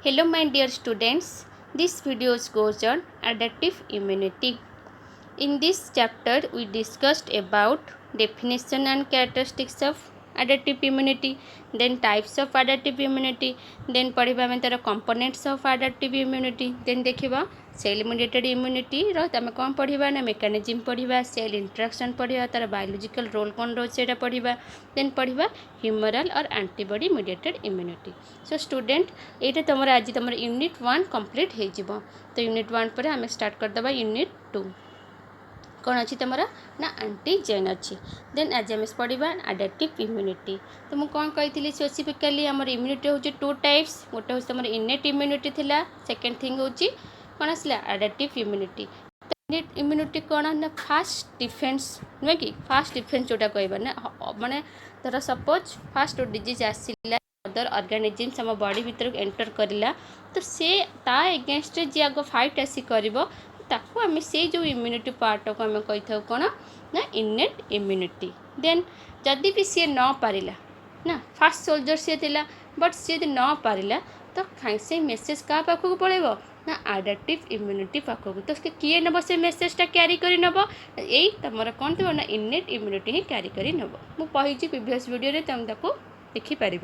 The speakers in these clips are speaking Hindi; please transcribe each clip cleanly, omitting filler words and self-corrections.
Hello my dear students, this video goes on adaptive immunity. In this chapter we discussed about definition and characteristics of adaptive immunity, then types of adaptive immunity, then पढ़िबा आमे तार components of adaptive immunity, then देखिबा cell mediated immunity रो तमे कोन पढ़िबा ना mechanism पढ़िबा, cell interaction पढ़िबा, तार biological role कोन रो सेटा पढ़िबा, then पढ़िबा humoral और antibody mediated immunity. So student एटा तमरा आज तमरा यूनिट 1 कंप्लीट हे जिवो. तो यूनिट 1 पर आमे स्टार्ट कर दबा यूनिट 2. कौन अच्छी तुम ना एंटीजेन अच्छी. देन आज आम पढ़ा एडेप्टिव इम्यूनिटी. तो मुझे कौन कही स्पेसिफिकाली आम इम्यूनिटी हूँ टू टाइप्स. गोटे हूँ तुम इनेट इम्यूनिटी थिला, सेकेंड थिंग हूँ कौन आसला एडेप्टिव इम्यूनिटी. इनेट इम्यूनिटी कौन ना फास्ट डिफेन्स नुहे कि फास्ट डिफेन्स जोटा कह ना माने धर सपोज फास्ट डिजीज आसला अदर ऑर्गेनिजम्स आम बॉडी भीतर एंटर करला तो से ता एगेंस्ट जी आग फाइट आसी कर ताकू आम से जो इम्यूनिटी पार्ट को आम कही था कौन ना इनेट इम्यूनिटी. देन जदि भी सी न पारिला ना फास्ट सोल्जर सी थिला बट सी न पारिला तो से मेसेज क्या पाखक पड़ेब ना एडेप्टिव इम्यूनिटी पाखक. तो किए नब से मेसेजटा क्यारी कर नब यही तुम कौन थो ना इनेट इम्यूनिटी ही क्यारी कर नब. मुझे प्रीवियस वीडियो तुम देखिपार.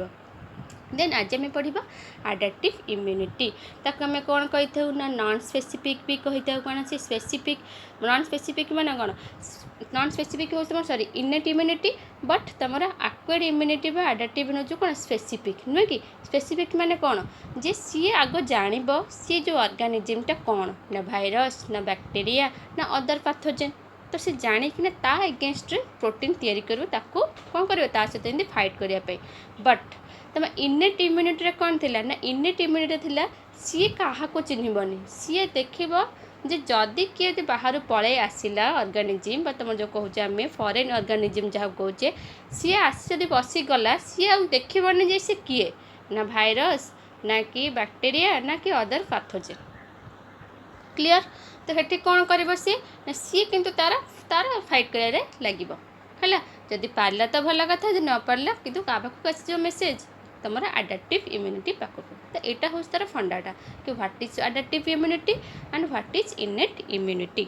देन आज आम पढ़ा एडेप्टिव इम्यूनिटी. ताक आम कौन कही था ना नॉन स्पेसिफिक भी कही था. कौन सी स्पेसिफिक नॉन स्पेसिफिक माने कौन नॉन स्पेसिफिक हो तुम सॉरी इनेट इम्यूनिटी बट तुम एक्वायर्ड इम्यूनिटी बा एडेप्टिव इम्यूनिटी कौन स्पेसिफिक नुहे कि. स्पेसिफिक माने कौन जे सी आग जान सी जो ऑर्गेनिजमटा कौन ना भाइरस ना बैक्टेरिया ना अदर पैथोजेन. तो से जाणिकिना ता एगेंस्ट प्रोटीन तैयारी करू ताको कौन कर सहित एमती फाइट करने. बट तुम इनेट इम्यूनिटी कौन थी ना इनेट इम्यूनिटी थिला सी क्या चिन्हबनी. सी देख जे जदि किए बाहर पलि आसला ऑर्गेनिजम तुम जो कहूँ आम फॉरेन ऑर्गेनिजम जहाँ कहे सी आसी बसीगला सी आ देखनी जे सी किए ना भाइरस ना कि बैक्टेरिया ना कि अदर पैथोजेन. क्लियर. तो ये कौन कर सी किंतु तार तार फाइट कर लगे है. जदि पार्ला तो भल कथा न पार्ला कि क्या पाखक आसी मेसेज तुम एडेप्टिव इम्यूनिटी पाखक. तो यहाँ हूँ तार फंडाटा कि what is adaptive immunity and what is innate immunity.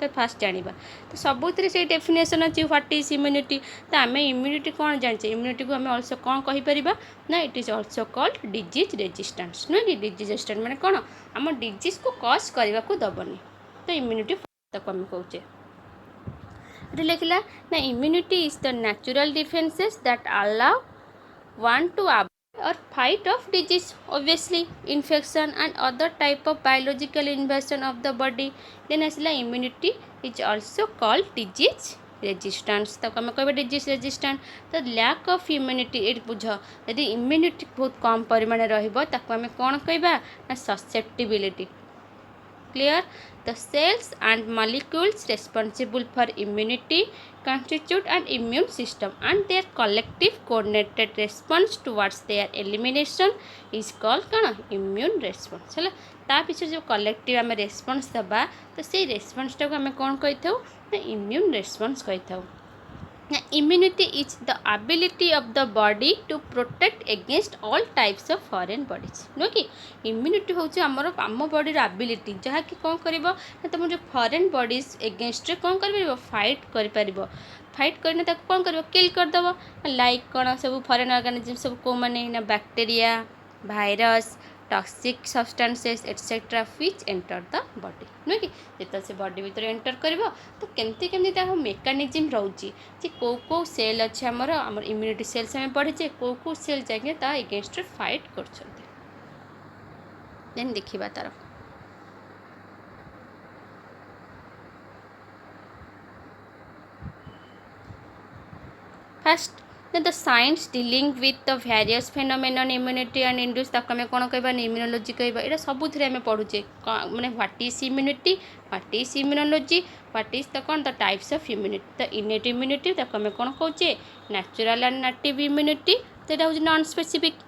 तो फास्ट जाना तो सबुथ से डेफिनेशन अच्छी व्हाट इज इम्यूनिटी. तो आम इम्यूनिटी कौन जाने इम्यूनिटी को आम अल्सो कौन कहीपर ना it is also called disease resistance नुहे कि. डिजीज रेजिस्टेंस मैंने कौन आम डिजीज को कज करने को दबनी. तो इम्यूनिटी ताको आम कहे लिखला ना immunity is the natural defences that allow one two or fight of disease, obviously infection and other type of biological invasion of the body. Then asla immunity is also called disease resistance. तो कम कह disease resistant. तो lack of immunity ये बुझ यदि immunity बहुत कम परिमाण रही कौन कहबा ना susceptibility. Clear. The cells and molecules responsible for immunity constitute an immune system and their collective coordinated response towards their elimination is called कौन immune response है. ता पिछे जो कलेक्टिव आम रेस्पॉन्स दबा तो से रेस्पॉन्सटा को आम कौन कही था ना इम्यून रेस्पॉन्स कही था. Immunity is the ability of the body to protect against all types of foreign bodies. नुहे कि इम्यूनिटी हूँ आम बॉडी एबिलिटी जहाँकि कौन कर तुम जो फॉरेन बॉडीज एगेंस्ट कौन कर फाइट कर फाइट करना कौन कर किल करदेव. लाइक कौन सब फॉरेन ऑर्गेनिज्म सब कौ मैंने ना bacteria virus toxic substances etcetera which enter the body नुहे कि जो से बॉडी भीतर एंटर कर तो केमती केमती मेकानिज्म रोचे जे कौ सेल अच्छे आमर इम्यूनिटी सेल्स आम पढ़े कौ सेल जाए एगेंस्ट फाइट कर. देखा तार fast the science dealing with the various phenomenon immunity and induce ताक आम कौन कह इम्यूनोलॉजी कह यहाँ सबुथ आम पढ़ुचे माने what is immunity what is immunology what is the कौन the types of immunity. The innate immunity ताक आम कौन कहे नेचुरल एंड नेटिव इम्यूनिटी. तो यहाँ हूँ नॉन स्पेसिफिक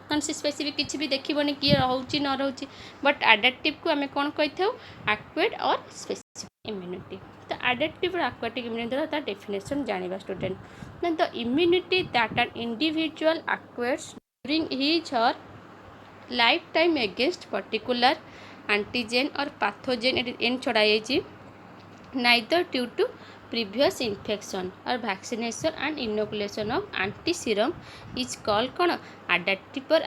कौन से स्पेसिफिक किसी भी देखनी किए रोचे न रोचे. बट एडेप्टिव को आम कौन कही था एक्वायर्ड और स्पेसिफिक इम्यूनिटी. तो एडेप्टिव और एक्वाटिक इम्यूनिटी तार डेफिनेशन जाना student. The immunity that an individual acquires during his or life time against particular antigen और पैथोजेन एन छड़ा neither due to previous infection or vaccination and inoculation of anti-serum is called कौन adaptive or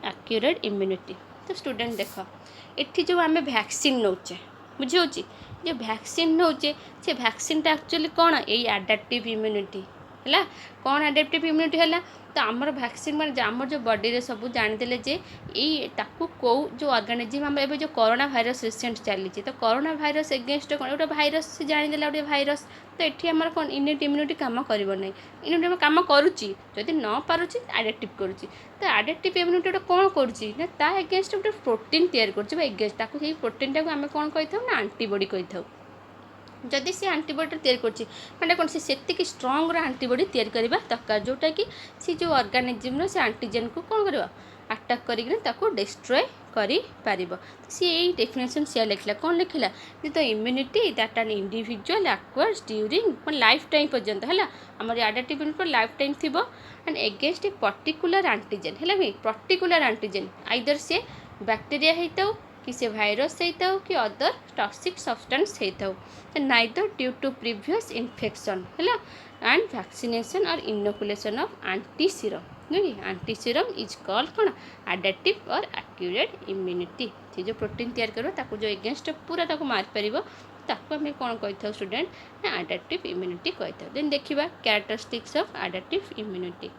accurate immunity। तो स्टूडेंट देख एठी जो आम वैक्सीन नौचे बुझे जो वैक्सीन नौचे से वैक्सीनटा एक्चुअली कौन यही एडाप्टिव इम्यूनिटी है कौन एडाप्टिव इम्यूनिटी है तो आमर वैक्सीन मैंने आमर जो बॉडी रे सब जानते जे ताकू कौ जो ऑर्गेनिज्म आम जो कोरोना भाइरस रिसेंट चली तो कोरोना भाइरस एगेंस्ट कौन गोटे भाइरस से जानीदे गोटे भाइरस तो ये आम कौन इन्यूट इम्यूनिटी कम करना इन्यूट कम करुच्ची जदि न पारुची एडाप्टिव करुच्ची तो एडाप्टिव इम्यूनिटी कौन करुच्ची ना एगेंस्ट गोटे प्रोटीन तैयार करगेंस्ट प्रोटीन टाक आम कौन कही था ना आंटीबॉडी कही था जदि सी आंटीबॉडी तैयार करछि माने कौन से स्ट्रंग आंटीबॉडी तैयार करबा दरकार जोटा कि सी जो ऑर्गेनिज्म से एंटीजेन को कौन करबा अटैक करिक डिस्ट्रॉय करि पारिबो तो सी यही डेफिनेशन से लिखला कौन लिखला the immunity that an individual acquires during life time पर्यंत है आम एडाप्टिव इम्यूनिटी लाइफ टाइम थिबो and against a particular antigen है पर्टिकुलर एंटीजेन आइदर से बैक्टीरिया होता कि से भाइरस होता कि अदर टॉक्सिक सब्सटेंस होता neither due to previous infection है एंड वैक्सीनेशन और इनोकुलेशन ऑफ एंटी सीरम नुहे एंटी सीरम इज कॉल्ड कौन एडाप्टिव और एक्यूरेट इम्यूनिटी से जो प्रोटीन तैयार कर जो एगेंस्ट पूरा मारिपर ताको आम कौन कही था स्टूडेंट ना एडाप्टिव इम्यूनिटी कही था देन देखा characteristics of adaptive immunity.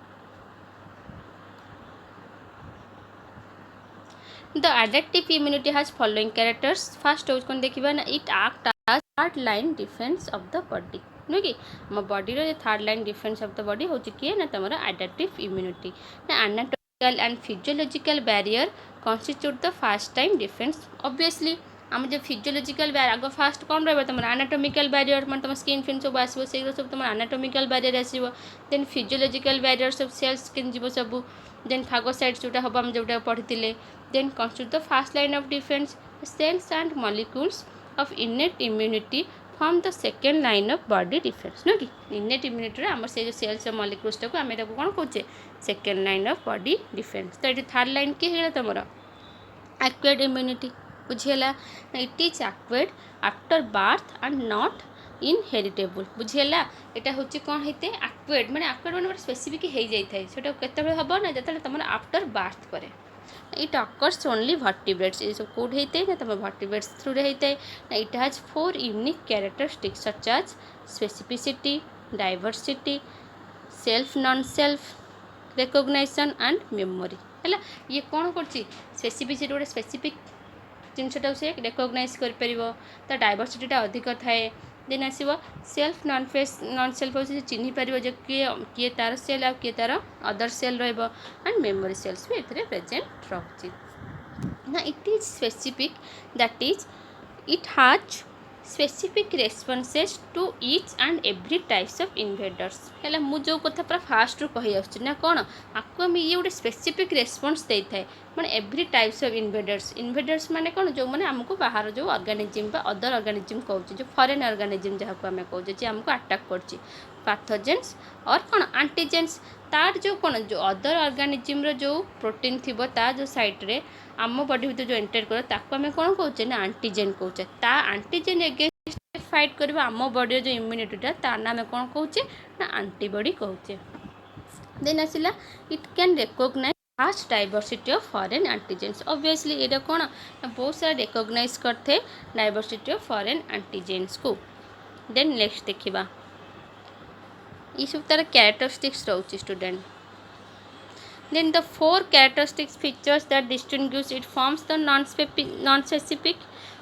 The adaptive immunity has following characters. First कौन देखिबा ना it act as third line defense of the body नुहे कि आम बॉडी रो third line defence of the body हो किए ना तुम एडाप्टिव इम्यूनिटी ना anatomical and physiological barrier constitute the first time defence obviously आम जो फिजियोलॉजिकल आग फास्ट कौन रहा तुम एनाटॉमिकल बैरियर मैं तुम स्किन फिन सब आसो से सब तुम एनाटॉमिकल बैरियर आसो देन फिजियोलॉजिकल बैरियर सब सेल्स स्किन जीव सब देन फागोसाइट्स जोटा हम आम जोटा पढ़ी then constitute the first line of defence cells and molecules of innate immunity from the second line of body defence नुह कि इनेट इम्यूनिटी आम से जो सेल्स मॉलिक्यूल्स टाक आम कौन कहे second line of body defence तो ये थर्ड लाइन किए तुम एक्वायर्ड इम्यूनिटी बुझीगला it is acquired after birth and not inheritable बुझीगला यहाँ हूँ कौन होते एक्वायर्ड माने एक्वायर्ड मैंने स्पेसिफिक हो जाए से केतबे हम ना जो तुम आफ्टर बर्थ पर इट अकर्स ओनली वर्टिब्रेट्स ये सब कौट होते ना तुम वर्टिब्रेट्स थ्रू रे होता है ना it has 4 unique characteristics such as specificity diversity self non self recognition and memory है ये कौन कर स्पेसिफिसिटी गोटे स्पेसिफिक जिनटा से रिकॉग्नाइज कर डाइवर्सिटीटा अधिक थाए देन आसो सेल्फ नॉन सेल्फ हो चिन्ह पार जो किए तार सेल आ किए तार other cell and memory cells भी ये प्रेजेंट रही ना it is specific that is it has specific responses to each and every types of invaders है मु जो कथा पूरा फास्ट कही आना कौन आपको आम ये गोटे स्पेसिफिक रेस्पॉन्स दे थाए मैंने एव्री टाइप्स ऑफ इन्वेडर्स माने कौन जो मैंने आमको बाहर जो ऑर्गेनिज्म अदर ऑर्गेनिज्म कहूँ जो फॉरेन ऑर्गेनिज्म जहाँ को आम कहे आमको अटैक कर पैथोजेन्स और कौन एंटीजेन्स तार जो कौन जो अदर ऑर्गेनिज्म जो प्रोटीन थी ता जो साइड रे आम बॉडी भीतर जो एंटर कर ताको आम कौन कहे ना एंटीजेन कहे ता एंटीजेन एगेंस्ट फाइट कर आम बॉडी जो इम्यूनिटीटा तार ना आम कौन कहे ना एंटीबॉडी कहे देन आसला it can recognise vast diversity of foreign antigens obviously ये कौन बहुत सारा रिकॉग्नाइज करते डाइवर्सिटी ऑफ फॉरेन एंटीजेन्स को देन नेक्स्ट देखा ये सब तार कैरेक्टरिस्टिक्स रोचे student then the 4 characteristics features that distinguish it forms the non specific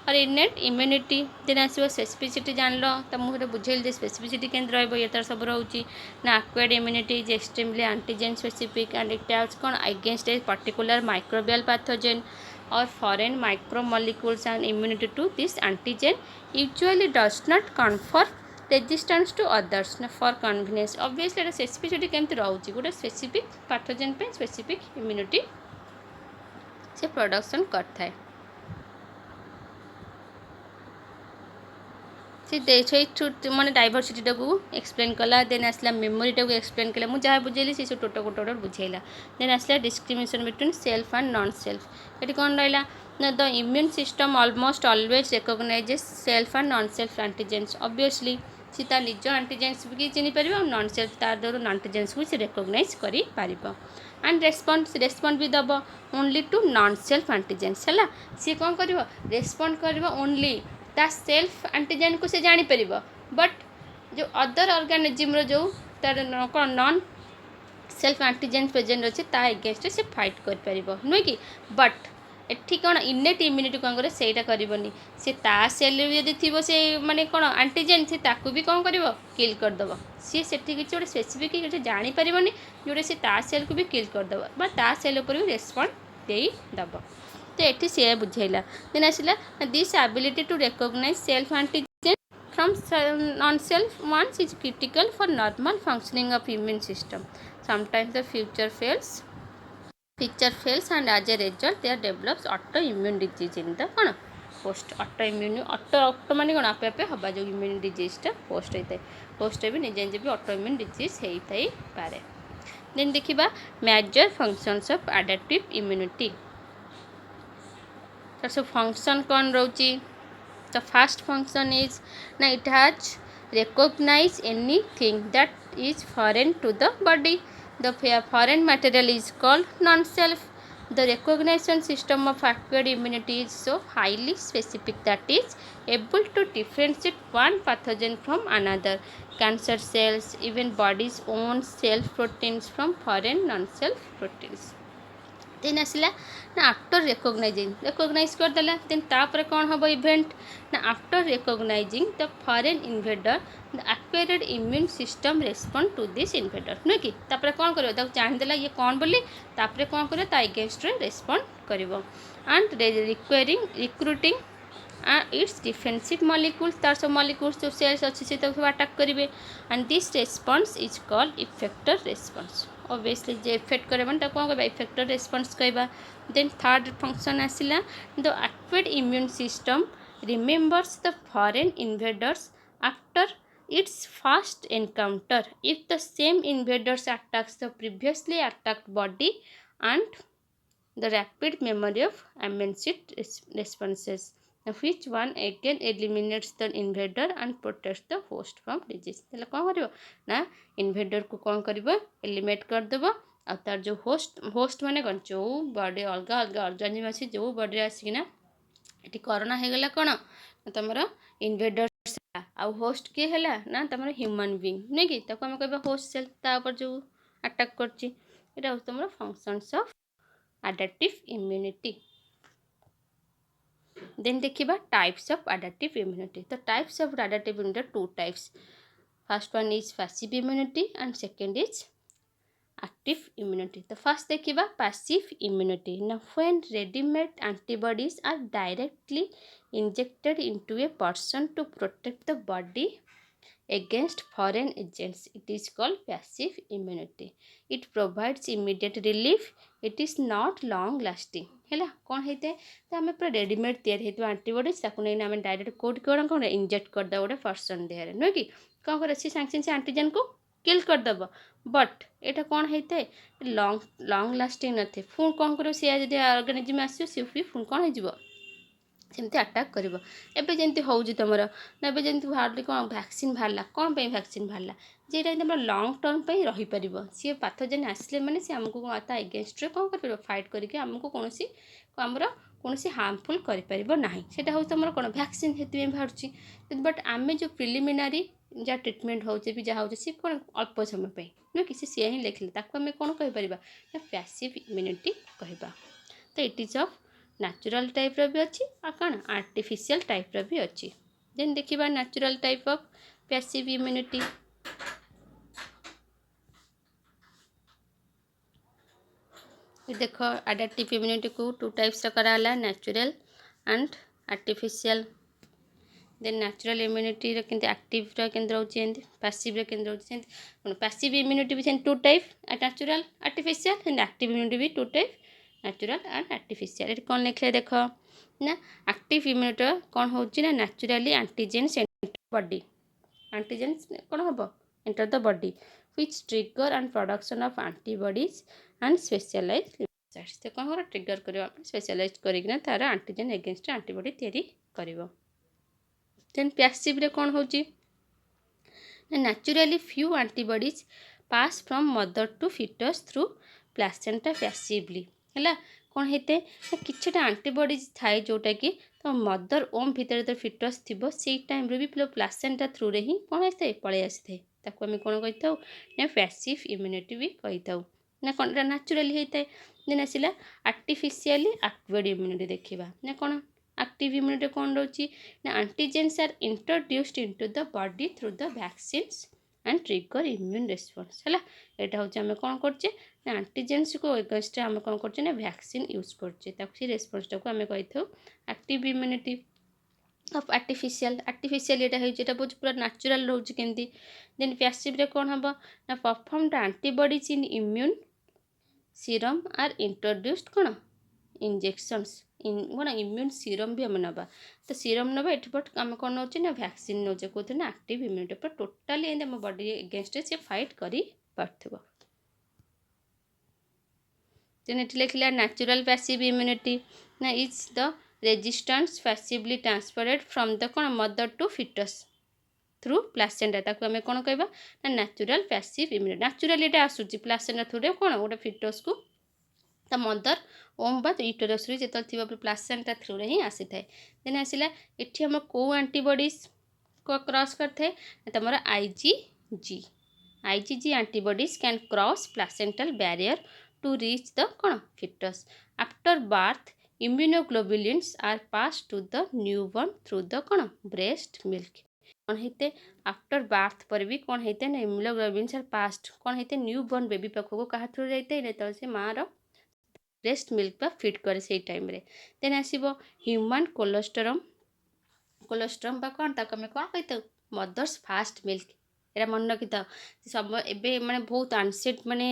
और इनेट इम्यूनिटी देन आसो स्पेसिफिसिटी जान लो तो मुझे बुझेल स्पेसिफिसिटी केंद्र रही ये सब रोचे ना acquired immunity is extremely antigen specific and it has कौन against a particular microbial pathogen or foreign micromolecules and immunity to this antigen usually does not confer resistance to others na for convenience obviously এটা specificity केमती रहउची गोटे स्पेसिफिक पैथोजेन पे स्पेसिफिक इम्यूनिटी से प्रोडक्शन करता है से मैंने डाइभरसीटी को एक्सप्लेन कला देन आसला मेमोरी को एक्सप्लेन कला मुझे जहाँ बुझेली से सब टोट गोटे बुझेला देन आसला discrimination between self and non self ये कौन रहा ना the immune system almost always recognises self and non self antigens obviously सी ता निज एंटीजेन्स भी चिनी पार और नॉन सेल्फ तार एंटीजेन्स को रिकॉग्नाइज कर एंड रेस्पॉन्ड भी दब ओनली टू नॉन सेल्फ एंटीजेन्स है सी कौन कर रेस्पॉन्ड कर ओनली ता सेल्फ एंटीजेन को से जापर बट जो अदर ऑर्गेनिज्म जो तार कौन नॉन सेल्फ एंटीजेन प्रेजेंट अच्छे ता एगेन्स्ट से फाइट कर नुहे कि बट एठी कौन इनेट इम्यूनिटी कौन करे सेटा करबनी से ता सेल यदि थी से माने कौन एंटीजेन से ताकू भी कौन कर किल करदेव सी से किसी गोटे स्पेसिफिक किसी जापर जोटे से ता सेल को भी किल करदेव ता सेल उपर भी रेस्पॉन्ड देदेव तो ये सी बुझेला देन आसला this ability to recognize self antigen from non self ones is critical for normal functioning of immune system sometimes the feature fails and as a result there develops autoimmune disease in the कौन पोस्ट ऑटो माने कौन आपे आपे हवा जो इम्यून डिजीजटा पोस्ट होता है पोस्ट भी निजे निजे भी ऑटोइम्यून डिजीज होता ही पारे देन देखिबा major functions of adaptive immunity तार सब फंक्शन कौन रोची द फर्स्ट फंक्शन इज ना it has recognize anything that is foreign to the body. The foreign material is called non-self. The recognition system of acquired immunity is so highly specific that is able to differentiate one pathogen from another. Cancer cells, even body's own self proteins from foreign non-self proteins. Then आसला ना आफ्टर रिकॉग्नाइज करदेला देन तापर कौन हम इवेंट ना after recognizing the foreign invader the acquired immune system respond to this invader नुहे कि तापर कौन कर जानदेला ये कौन बोली तापर कौन कर एगेन्स्ट रेस्पॉन्ड कर and recruiting it's defensive molecules तार सब मॉलिक्यूल्स जो सेल्स अच्छे से सब अटैक करेंगे and this response is called effector response obviously जो इफेक्ट करे कौन कहवा इफेक्टर रेस्पॉन्स कहवा देन थर्ड फंक्शन आसला the acquired immune system remembers the foreign invaders after its first encounter if the same invaders attacks the previously attacked body and the rapid memory of amnesic responses which one again eliminates the invader and protects the host from disease ताले कौन करिवो ना इन्वेडर को कौन करिवो एलिमिनेट कर देबो आ तार जो होस्ट माने कौन जो बॉडी अलग अलग ऑर्गेनिज्म अछि जो बॉडी आसिकिना एटी कोरोना हे गला कौन तमरो इन्वेडर आउ होस्ट किए है ना तुम ह्यूमन बीइंग नहीं कि ताको आम कह होस्ट सेल तापर जो अटैक करटा तुम functions of adaptive immunity then देखिबा टाइप्स ऑफ एडेप्टिव इम्यूनिटी तो types of adaptive immunity two types first one is passive immunity and second is active immunity. The first देखिबा passive immunity. Now when ready-made antibodies are directly injected into a person to protect the body against foreign agents, it is called passive immunity. It provides immediate relief. It is not long lasting. है कौन होता है तो आम पूरा रेडीमेड तैयारी होता आंटीबडीज ताकू नहीं आम डायरेक्ट कोड कौन इंजेक्ट करदे गोटे पर्सन देहरे नुहे कि कौन कर साଙ୍ଗे से एंटीजेन को किल करदेव बट यहाँ कौन होता है लंग लास्टिंग न थे पुणी कौन कर ऑर्गेनिज्म आस भी पुणी कौन हो सेमती अटैक कर एवं जमी हो तुम ना जमी बाहर कौन वैक्सीन बाहर कौन पर वैक्सीन बाहर जेटा तुम लंग टर्म पर रहीपर सी पाथोजेन आसले मैंने सी आमको एगेन्स्ट कौन कर फाइट करके आमको कौन आमर कौन हार्मफुल करना से हूँ तुम कौन वैक्सीन हेतु बाहर बट आम जो प्रिलिमिनारी जहाँ ट्रिटमेंट हो जहाँ हो सी कौन अल्प समय पर नुहे कि सी ही लिखिले आम कौन कहीपर ना पैसिव इम्यूनिटी कहवा तो it is of natural type भी अच्छी आ कौन आर्टिफिशियल टाइप भी अच्छी देन देखिबा natural type of passive immunity देख एडेप्टिव इम्यूनिटी को टू टाइप्स कराला natural and artificial then natural immunity active रोचे पैसिव रोचे पैसिव इम्यूनिटी भी two type natural artificial and active immunity भी two type natural and artificial ये कौन लिखे देख ना एक्टिव इम्यूनिटी कौन हो नेचुरली एंटीजेन body. Antigens कौन हम enter the body which trigger and production of antibodies and specialized lymphocytes. तो कौन कर ट्रिगर करियो स्पेशलाइज करिकना तार एंटीजन अगेंस्ट एंटीबॉडी तैयारी करिवो. देन पैसिव रे कौन होची naturally few antibodies pass from mother to fetus through placenta passively. है कौन होते किछटा एंटीबॉडीज थाए जोटा कि तो मदर ओम भितर जो फिटस थी से टाइम भी प्लासेंटा थ्रू रे ही कौन आए पलि आसी ताको आम कौन कही ना पैसिव इम्यूनिटी भी कही था ना कौन नेचुराली होता है. देन आसला आर्टिफिशियली एक्टिवेड इम्यूनिटी देखा ना कौन एक्टिव इम्यूनिटी कौन रोची ना antigens are introduced into the body through the vaccines and trigger immune response है. यहाँ हूँ आम कौन करचे ना एंटीजेन्स को एगेंस्ट आम कौन करचे ना वैक्सीन यूज करचे रेस्पॉन्स टाक आम कही था एक्टिव इम्यूनिटी ऑफ आर्टिफिशियल यहाँ बहुत पूरा नेचुरल रोचे केमती. देन पैसिव रे कौन हम ना performed antibodies in immune serum are introduced कौन इंजेक्शंस कौन इम्यून सीरम भी आम नवा तो सीरम नवा ये बट आम कौन नौचे ना वैक्सीन नौचे कौन ना एक्टिव इम्यूनिटी पूरा टोटाली आम बॉडी एगेंस्ट से फाइट कर पार्थिव. then it लिखला natural passive immunity ना is the resistance passively transferred from the कौन mother to fetus through placenta ताको आम कौन कहबा ना natural passive immunity. naturally एटा आसुची placenta थ्रू रे कौन गोटे fetus को ता मदर ओम बा यूटेरस रे जेतल थिबा प्लासेंटा थ्रू रे ही आसी थाए. देन आसिला एठी हम को एंटीबॉडीज को क्रॉस करथे तमरा IgG antibodies can cross placental barrier to reach the कौन fetus. After birth immunoglobulins are passed to the newborn through the कौन breast milk. कौन होते आफ्टर बार्थ पर भी कौन होते ना इम्यूनोग्लोबुलिन्स आर पास्ट कौन होते न्यूबॉर्न बेबी पाख को क्या थ्रू जाते हैं से माँ ब्रेस्ट मिल्क बा फीड करे से टाइम रे. देन आसो ह्यूमन कोलेस्ट्रम बा कौन ताको आम कौन कही मदर्स फास्ट मिल्क एरा मन रखी था सब एवं मैंने बहुत आनसेट मैंने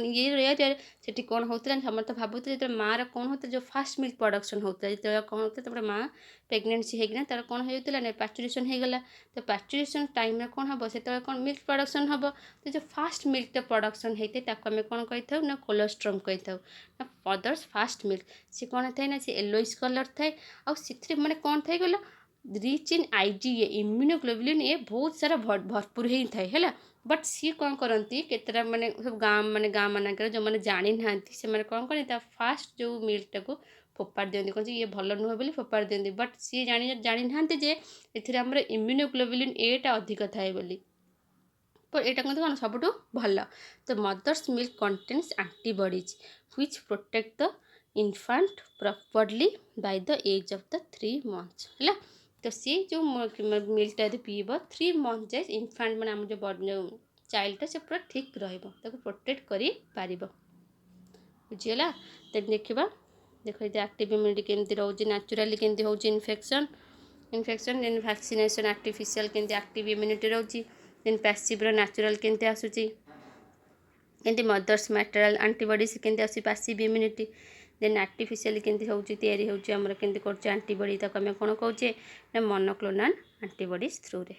ये से कौन होता समस्त भावुते जो माँ कौन होता जो फास्ट मिल्क प्रोडक्शन होता है जो कौन होता है माँ प्रेगनेंसी होना तार कौन होता है पैचुरेशन होगला तो पैचुरेशन टाइम में कौन हम से कौन मिल्क प्रोडक्शन हम तो जो फास्ट मिल्क प्रोडक्शन होते हैं आम कौन कही था ना कोलेस्ट्रम कही था ना मदर्स फास्ट मिल्क सी कौन थाए ना सी येलोइश कलर थाए आने मैंने कौन थे गला रिच इन आईजीए इम्यूनोग्लोबुलिन ये बहुत सारा भरपूर ही थाए है बट सी कौन करती केतरा माने सब गाँव मानक जो मैंने जानी ना से कौन करते फास्ट जो मिल्कटा को फोपाड़ दिखती कौन ये भल नुहे बोली फोपाड़ दिखती बट सी जानी ना जे एमर इम्यूनोग्लोबुलिन एटा अधिक थाए बोली पर यहाँ कहते कौन सब भल. तो mother's milk contains antibodies which protect the infant properly by the age of the 3 months है. तो सी जो मिल्कटा यदि पीब 3 months जाए इनफांट मैंने आम जो चाइल्डटा से पूरा ठीक रही प्रोटेक्ट कर बुझीगला. देन देखा देख एक्टिव इम्यूनिटी केमती रोचे नेचुराली केमती हो इन्फेक्शन देन वैक्सीनेशन आर्टिफिशियल केमती एक्टिव इम्यूनिटी रोचे देन पैसिव नेचुरल केमती आसूची केमती मदर्स मैटेरियल एंटीबॉडीज केमती आस पैसिव इम्यूनिटी देन आर्टिफिशियली केमती होती होमर केमती कर एंटीबॉडी तक आम कौन कहे ना मोनोक्लोनल एंटीबॉडीज थ्रू रे.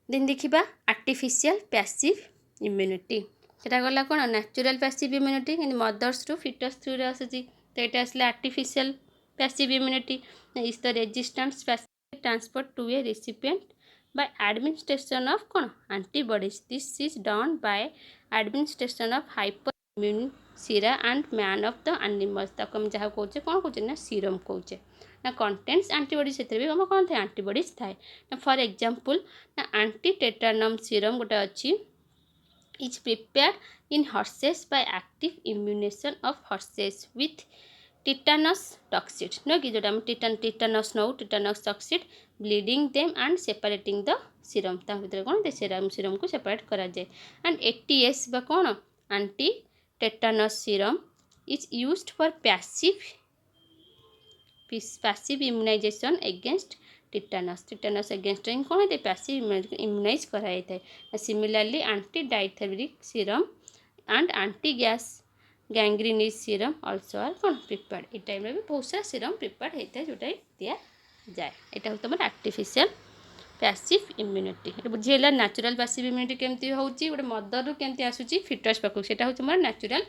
देन देखा आर्टिफिशियल पैसिव इम्यूनिटी सेटा गला कौन natural passive immunity mothers to foetus through रे आसूची तो ये आसला artificial passive immunity is the resistance passive transfer to a recipient by administration of कौन antibodies. This is done by administration of hyperimmune sera and man of the animals ताको हम जहाँ कहे कौन कहे ना सीरम कहे ना कंटेन्स एंटीबॉडी से भी हम कौन थे एंटीबॉडीज थाए ना फॉर एग्जांपल ना एंटी टेटानम सीरम गोटे अच्छी is prepared in horses by active immunisation of horses with tetanus toxoid न कि जोटा टिटानस नौ tetanus toxoid bleeding them and separating the serum भर कौन सीरम को सेपरेट करा जाए. एंड एटीएस बा कौन anti tetanus serum is used for passive immunisation against tetanus against कौन होते पैसिव इम्यूनाइज कराई था. Similarly anti diphtheritic serum and anti gas gangrenous serum also are कौन प्रिपेयर्ड. ये टाइम भी बहुत सारा सीरम प्रिपेयर्ड होता है जोटा दिया जाए। यहाँ हूँ तुम आर्टिफिशियल पैसिव इम्यूनिटी। ये बुझीगला नेचुरल पैसिव इम्यूनिटी केमती होची गोटे मदर रु केमती आसूची फिटस पाखु सेटा हूँ तुम नेचुरल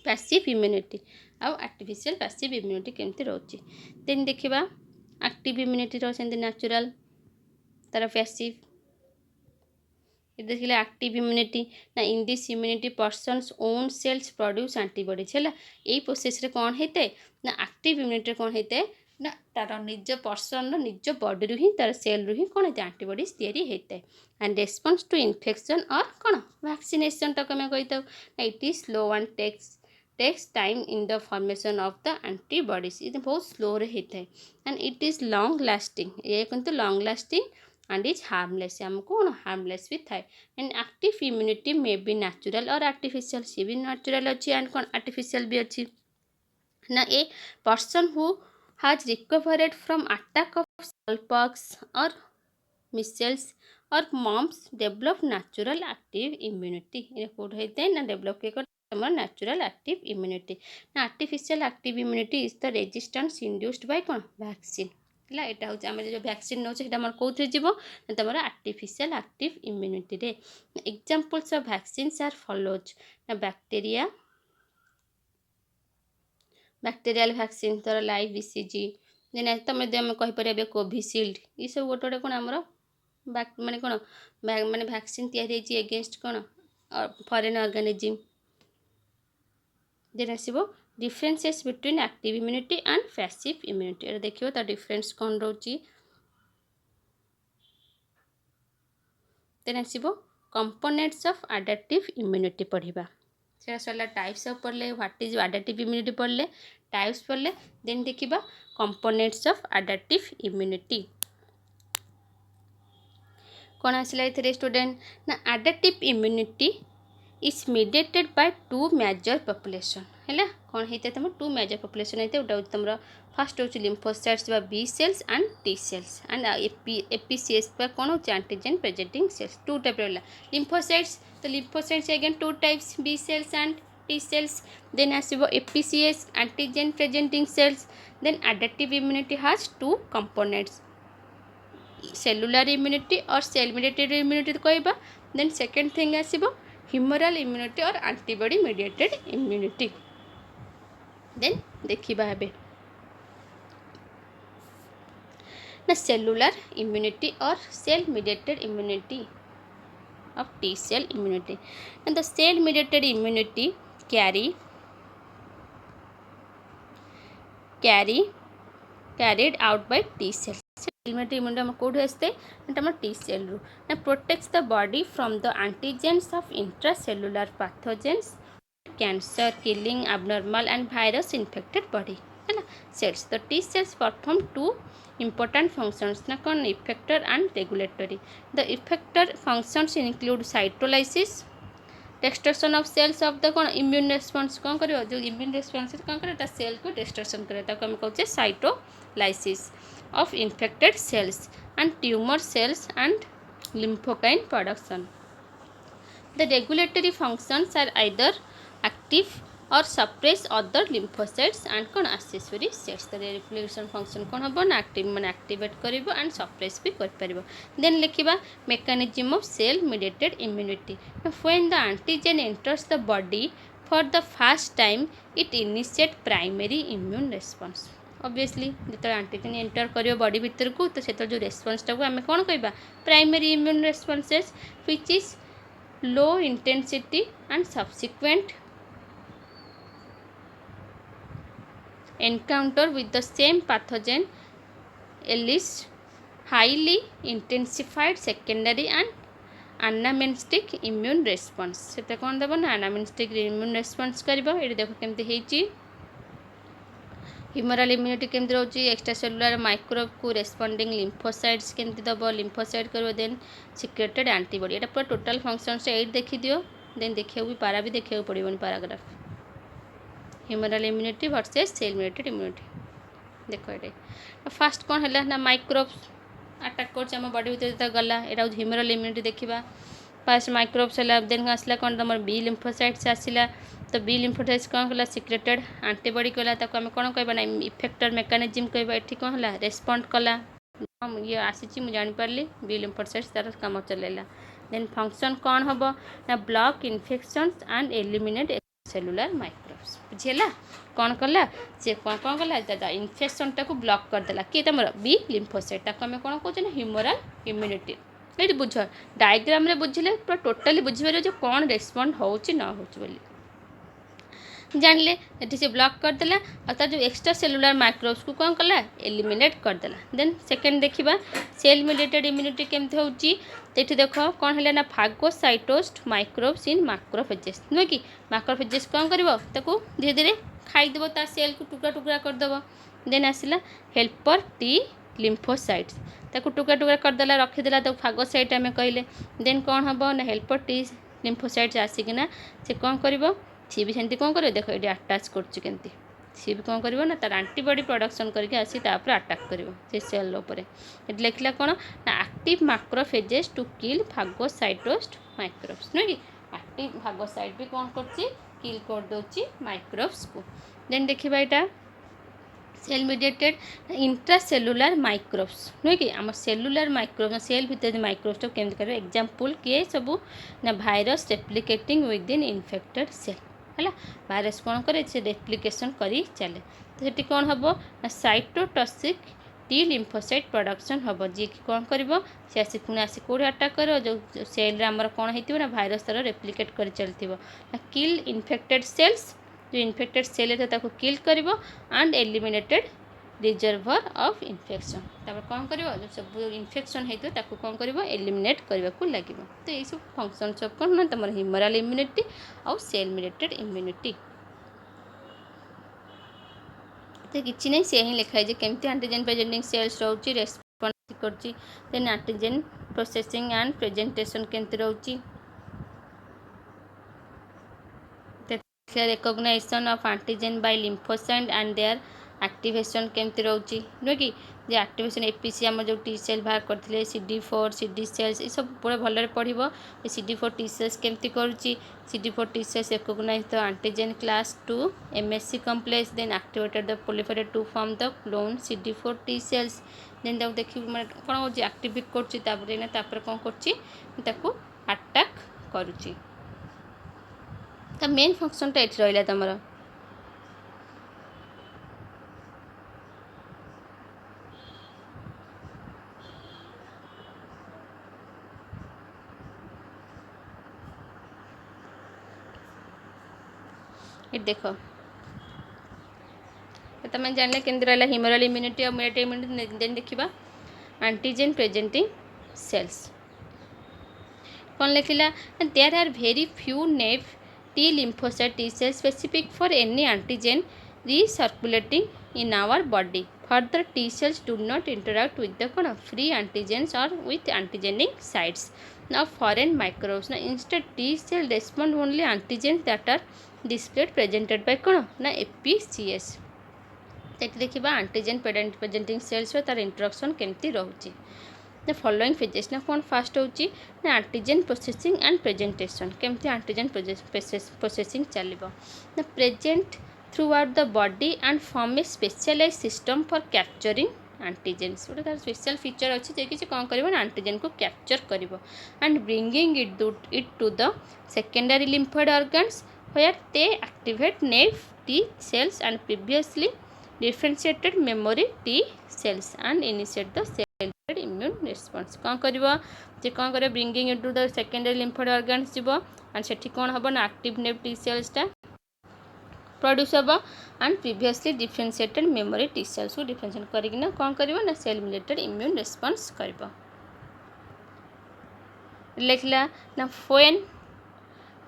पैसिव इम्यूनिटी आउ आर्टिफिशियल पैसिव इम्यूनिटी केमती रोची। देन देखिबा एक्टिव इम्यूनिटी रो सेंती नेचुरल तार पैसिव। ये देखिले एक्टिव इम्यूनिटी ना in this immunity persons own sales produce antibodies है यही प्रोसेस रे कौन होता है ना एक्टिव इम्यूनिटी कौन होता है ना तार निज पर्सन निज बॉडी रू ही तार सेल रू ही कौन होता है एंटीबॉडीज तैयारी होता है एंड रेस्पॉन्स टू इन्फेक्शन और कौन वैक्सीनेशन तक आम कही था it is slow and takes time in the formation of the antibodies ये बहुत स्लो रे होता है and it is long lasting ये कहते long lasting and is harmless हमको harmless भी थाए and active immunity may be natural और artificial सी भी natural अच्छी and कौन artificial भी अच्छी ना a person who has recovered from attack of smallpox or measles और mumps develop natural active immunity ये कोड होते हैं ना develop के कर हमारा natural active immunity ना artificial active immunity is the resistance induced by कौन vaccine है यहाँ हूँ आम जो वैक्सीन नौचे कौन जीव तुम आर्टिफिशियल एक्टिव इम्यूनिटी रे examples of vaccines are follows ना बैक्टेरियल वैक्सीन तर लाइव बीसीजी देन तुम आम कहीपर कोविशील्ड ये सब गोटे गोटे कौन आमर माने कौन माने वैक्सीन तैयारी एगेंस्ट कौन फॉरेन ऑर्गेनिज्म देन आसो differences between active immunity and passive immunity देखिए तार डिफरेंस कौन रोची देन आसो कंपोनेंट्स ऑफ एडेप्टिव इम्यूनिटी पढ़ा से सरला टाइप्स ऑफ पढ़ले व्हाट इज एडेप्टिव इम्यूनिटी पढ़ले टाइप्स पढ़ले देन देखिबा कंपोनेंट्स ऑफ एडेप्टिव इम्यूनिटी कौन आसला इथरे स्टूडेंट ना adaptive immunity is mediated by two major population है कौन होता है तुम टू मेजर पॉपुलेशन होता है गोटे तुम फर्स्ट हूँ lymphocytes B cells and T cells and APCs कौन हो antigen presenting cells two type रहा लिम्फोसाइट्स तो lymphocytes again two types B cells and T cells then आसो APCs antigen presenting cells then adaptive immunity has two components cellular immunity or cell mediated immunity कहबा देन सेकेंड थिंग आसो humoral immunity or antibody mediated immunity then देखिबा हेबे ना cellular immunity or cell mediated immunity of T cell immunity and the cell mediated immunity carried out by T cells. Cell mediated immunity हम कोड हेस्ते हम T cell रू ना protects the body from the antigens of intracellular pathogens cancer killing abnormal and virus infected body है ना cells तो T cells perform two important functions na kon effector and regulatory the effector functions include cytolysis destruction of cells of the kon immune response kon kariyo jo immune response kon करे ता cell को destruction करे ता हम कहते cytolysis of infected cells and tumor cells and lymphokine production the regulatory functions are either active or suppress other lymphocytes and कौन accessory cells the regulation function कौन हम ना active माने activate करिवो and suppress भी कर परिवो then लिखिबा mechanism of cell mediated immunity when the antigen enters the body for the first time it initiate primary immune response obviously जो एंटीजन एंटर करियो बॉडी भीतर को तो से जो रेस्पॉन्स टाको आम कौन कहबा primary immune responses which is low intensity and subsequent encounter with the same pathogen elicits highly intensified secondary and anamnestic immune response सेते कौन देबो ना anamnestic immune response करबो एडी देखो केमते हेची ह्यूमरल इम्यूनिटी केमते रहउची एक्स्ट्रा सेलुलर माइक्रोब को रेस्पोंडिंग लिम्फोसाइट्स केमते दबो लिम्फोसाइट करबो देन सिक्रेटेड एंटीबॉडी एटा पूरा टोटल फंक्शन से एट देखि दियो देन देखियो भी पारा भी देखियो पड़िबोनी paragraph humoral immunity versus cell mediated immunity देखो ये फास्ट कौन है ना माइक्रोब्स अटैक कर बॉडी भीतर गला यहाँ ह्यूमरल इम्यूनिटी देखा फास्ट माइक्रोब्स है देन आसला कौन तुम बी लिम्फोसाइट्स आसला तो बी लिम्फोसाइट्स कौन कला सिक्रेटेड आंटीबॉडी कला ताको आम कौन कहबा ना इफेक्टर मेकानिज्म कहबा एठी कौन हला रेस्पॉन्ड कला ये आसी मुझे जानीपारी बी लिम्फोसाइट्स तार काम चलेला देन फंक्शन कौन हम ना block infections and eliminate cellular microbes बुझीला कौन कला से कौन कौन कला इन्फेक्शन टाक ब्लॉक करदेला किए तुम बी लिम्फोसाइट ताको आम कौन कौन ह्यूमरल इम्यूनिटी ये बुझ डायग्राम रे बुझिले पूरा टोटाली बुझीपर जो कौन रेस्पॉन्ड होची ना होची बोली जानले ये से ब्लॉक करदेला और तार जो एक्स्ट्रा सेलुलर माइक्रोब्स को कौन कला एलिमिनेट करदेला देन सेकेंड देखिबा सेल मीडिएटेड इम्यूनिटी केमती होची तो देख कौन है ना फागोसाइटोस्ट माइक्रोब्स इन मैक्रोफेजेस नुह कि मैक्रोफेजेस कौन कर धीरे धीरे खाईदेव ता सेल को टुकड़ा टुकड़ा करदेव देन आसला हेल्पर टी लिम्फोसाइट्स ताको टुकड़ा टुकड़ा करदेला रखीदेला तो फागोसाइट आम कहले देन कौन हम ना हेल्पर टी लिम्फोसाइट्स आसिकिना से कौन कर सी भी सेमती कौन कर देख ये आटाच करती सी भी कौन कर ना तार आंटीबॉडी प्रोडक्शन करके आसी तापर अटैक कर सेल उपर लिखला कौन ना active macrophages to kill phagocytosed microbes नुह कि एक्टिव फागोसाइट भी कौन कर किल कर दौची माइक्रोब्स को देन देखा यहाँ सेल मीडिएटेड इंट्रासेलुलर माइक्रोब्स नुह कि आम सेलुलर माइक्रोब्स सेल भितर माइक्रोब्स केमती कर एग्जांपल किए सब ना virus replicating within infected cell है भाइरस कौन करे से रेप्लिकेशन करी चले तो ये कौन हम ना साइटोटॉक्सिक टी लिम्फोसाइट प्रोडक्शन हम जी कि कौन कर सी आसी पुणी आसी कौटे अटैक कर जो सेल आमर कौन हो भाइरस तार रेप्लिकेट कर चलती ना किल इन्फेक्टेड सेल्स जो इन्फेक्टेड सेल है किल कर and eliminated reservoir of infection तापर कौन कर जो सब इन्फेक्शन होता कौन कर एलिमिनेट करने को लगे तो ये सब फंक्शन सब कौन ना तुम humoral immunity or cell mediated immunity तो किसी नहीं से ही लिखाई जे केमती एंटीजन प्रेजेंटिंग सेल्स रोची रेस्पॉन्स करची then antigen processing and presentation केमती रोची recognition of antigen by lymphocyte and their activation केमती रोची नुह कि जे एक्टिवेशन एपीसी आम जो टी सेल बाहर करते CD4 CD सेल्स ये सब पूरा भलरे पढ़ो CD4 टी सेल्स केमती करुच्ची CD4 T cells recognise the antigen class 2 MSC complex then activated the proliferate to form the clone CD4 T cells then देखिए कौन हो एक्टिवेट कर कौन कर अटैक करुच्ची तो मेन फंक्शनटा ये रहा तुम ये देख तुम जानले केमती रहा ह्यूमरल इम्यूनिटी और मीडिएटेड इम्यूनिटी देन देखा एंटीजन प्रेजेंटिंग सेल्स कौन लिखला there are very few naive T lymphocyte T cells specific for any antigen recirculating in our body. Further, T cells do not interact with the free antigens or with antigenic sites of foreign microbes. Now, instead, T cell respond only antigens that are displayed presented by na APCS. देखा antigen presenting cells तार इंटरेक्शन केमती रोचे द फॉलोइंग फेजेस ना कौन फास्ट होची ना एंटीजन प्रोसेसिंग एंड प्रेजेंटेशन केमती एंटीजन प्रोसेसिंग चलो the present throughout the body and form a specialise system for capturing antigens गोटे तार स्पेशल फीचर अच्छी जे कि कौन कर एंटीजन को कैप्चर कर and bringing it to the secondary lymphoid organs where they activate naive T cells and previously differentiated memory T cells and initiate the cell immune response कौन कर bringing into the secondary lymphoid organs जीव एंड से कौन हम ना एक्टिव नेव टी सेल्सटा प्रोड्यूस हम and previously differentiated memory T cells को डिफरेंशिएट करना कौन कर ना सेल मीडिएटेड इम्यून रिस्पॉन्स कर लिखला ना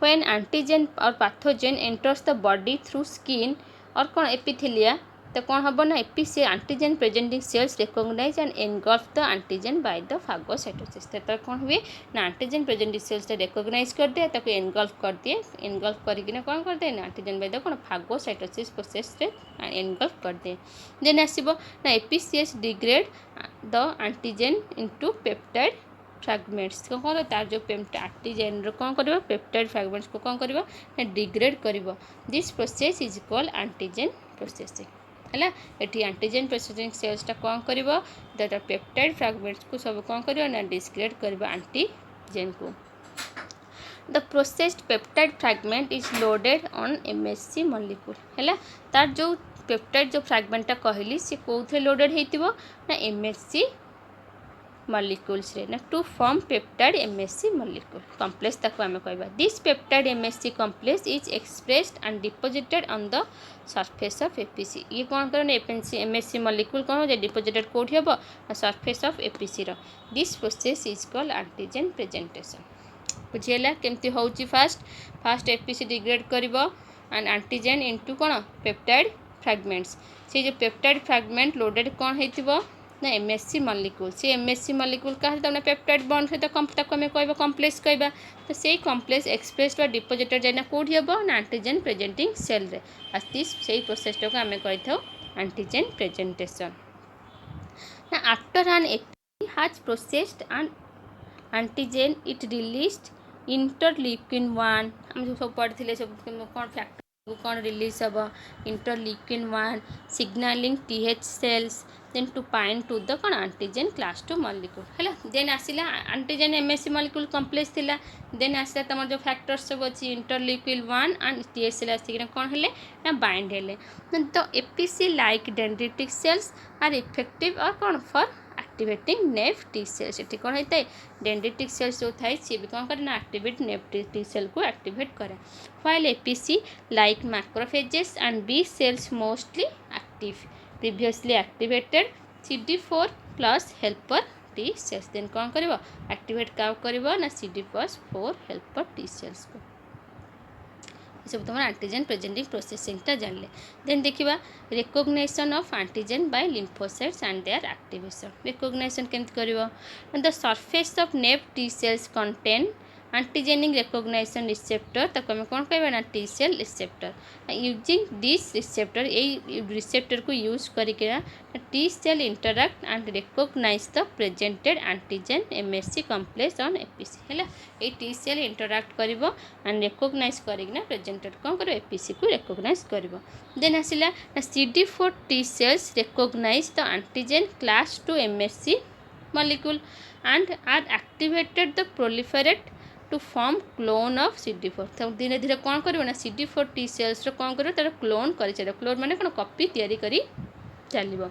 व्हेन एंटीजन और pathogen enters the body through skin और कौन एपिथेलिया तो कौन हम ना APC antigen presenting cells recognize and engulf the antigen by the phagocytosis तो कौन हुए ना एंटीजन प्रेजेंटिंग सेल्स रिकॉग्नाइज कर दिए ताको एनगल्फ कर दिए एनगल्फ करके कौन कर दिए ना एंटीजन बाय द कौन फागोसाइटोसिस प्रोसेस रे एनगल्फ कर दिए देन आसीबो ना APCs degrade the antigen into peptide fragments को कौन तार जो एंटीजन कौन कर पेप्टाइड फ्रैगमेंट्स को कौन कर डिग्रेड कर this process is called antigen processing है। ये एंटीजन प्रोसेसिंग सेल्सटा कौन कर पेप्टाइड फ्रैगमेंट्स को सब कौन कर डिग्रेड कर एंटीजन को। The processed peptide fragment is loaded on MSc molecule है। तार जो पेप्टाइड जो फ्रैगमेंटा कहली सी कौन लोडेड होइतिबो ना एमएससी मॉलिक्यूल्स रे ना to form peptide MSC molecule complex ताको आमे कहबा this peptide MSC complex is expressed and deposited on the surface of APC. ये कौन करन एमएससी मॉलिक्यूल कौन जे डिपोजिटेड कोठी हबो ना सरफेस ऑफ एपीसी रो। This process is called antigen presentation. बुझेला केमती होउची फास्ट एपीसी डिग्रेड करिवो एंड एंटीजन इनटू कोन पेप्टाइड फ्रैगमेंट्स। से जो पेप्टाइड फ्रैगमेंट लोडेड कौन होइतिबो ना एमएससी मॉलिक्यूल। से एमएससी मॉलिक्यूल का तमने पेप्टाइड बॉन्ड सहित ताको हमें कहबा कॉम्प्लेक्स कहबा। तो से कॉम्प्लेक्स एक्सप्रेस्ड बा डिपोजिटेड जाइना कोठी हबो ना एंटीजन प्रेजेंटिंग सेल रे। दिस सेही प्रोसेस को हमें कहथौ एंटीजन प्रेजेंटेशन। ना after an APC has processed and antigen it released interleukin 1 हम जो सब पढ़िथिले सब कौन फैक्टर कौन रिलीज हम interleukin 1 signalling TH cells then to bind to the कौन एंटीजन क्लास 2 मॉलिक्यूल है। देन आसिला एंटीजन एमएससी मॉलिक्यूल कॉम्प्लेक्स थिला। देन आसिला तमर जो फैक्टर्स सब अछि इंटरल्यूकिन 1 एंड टीएच सेल आसिकना कौन हेले ना बाइंड हेले। तो APC like dendritic cells are effective or कौन for activating naive T cells. ये कौन होता है डेंड्रिटिक सेल्स जो थाए सी भी कौन करे ना एक्टिवेट नेफ टी सेल को एक्टिवेट करे। While APC like macrophages and B cells mostly active previously activated CD4 plus helper T cells. Then कौन करिवो एक्टिवेट का करिवो ना CD4 हेल्पर टी सेल्स को। सब तुम एंटीजन प्रेजेंटिंग प्रोसेसिंगटा जानले। देन देखिबा recognition of antigen by lymphocytes and their activation. Recognition केमति करिवो the surface of naive T cells contain antigenic recognition receptor ताको हम कौन कहबा ना T cell receptor. Using this receptor a receptor को यूज करके T cell interact and recognise the presented antigen MSC complex on APC है। ये टी सेल इंटरैक्ट करिवो एंड रिकॉग्नाइज करिकना प्रेजेंटेड कौन करिवो एपीसी को रिकॉग्नाइज करिवो। Then आसिला CD4 T cells recognise the antigen class 2 MSC molecule and are activated the proliferate to form clone of CD4। तो धीरे धीरे कौन कर CD4 टी सेल्स कौन कर तार क्लोन कर चलो। क्लोन माने कौन कॉपी तैयारी करी चलो।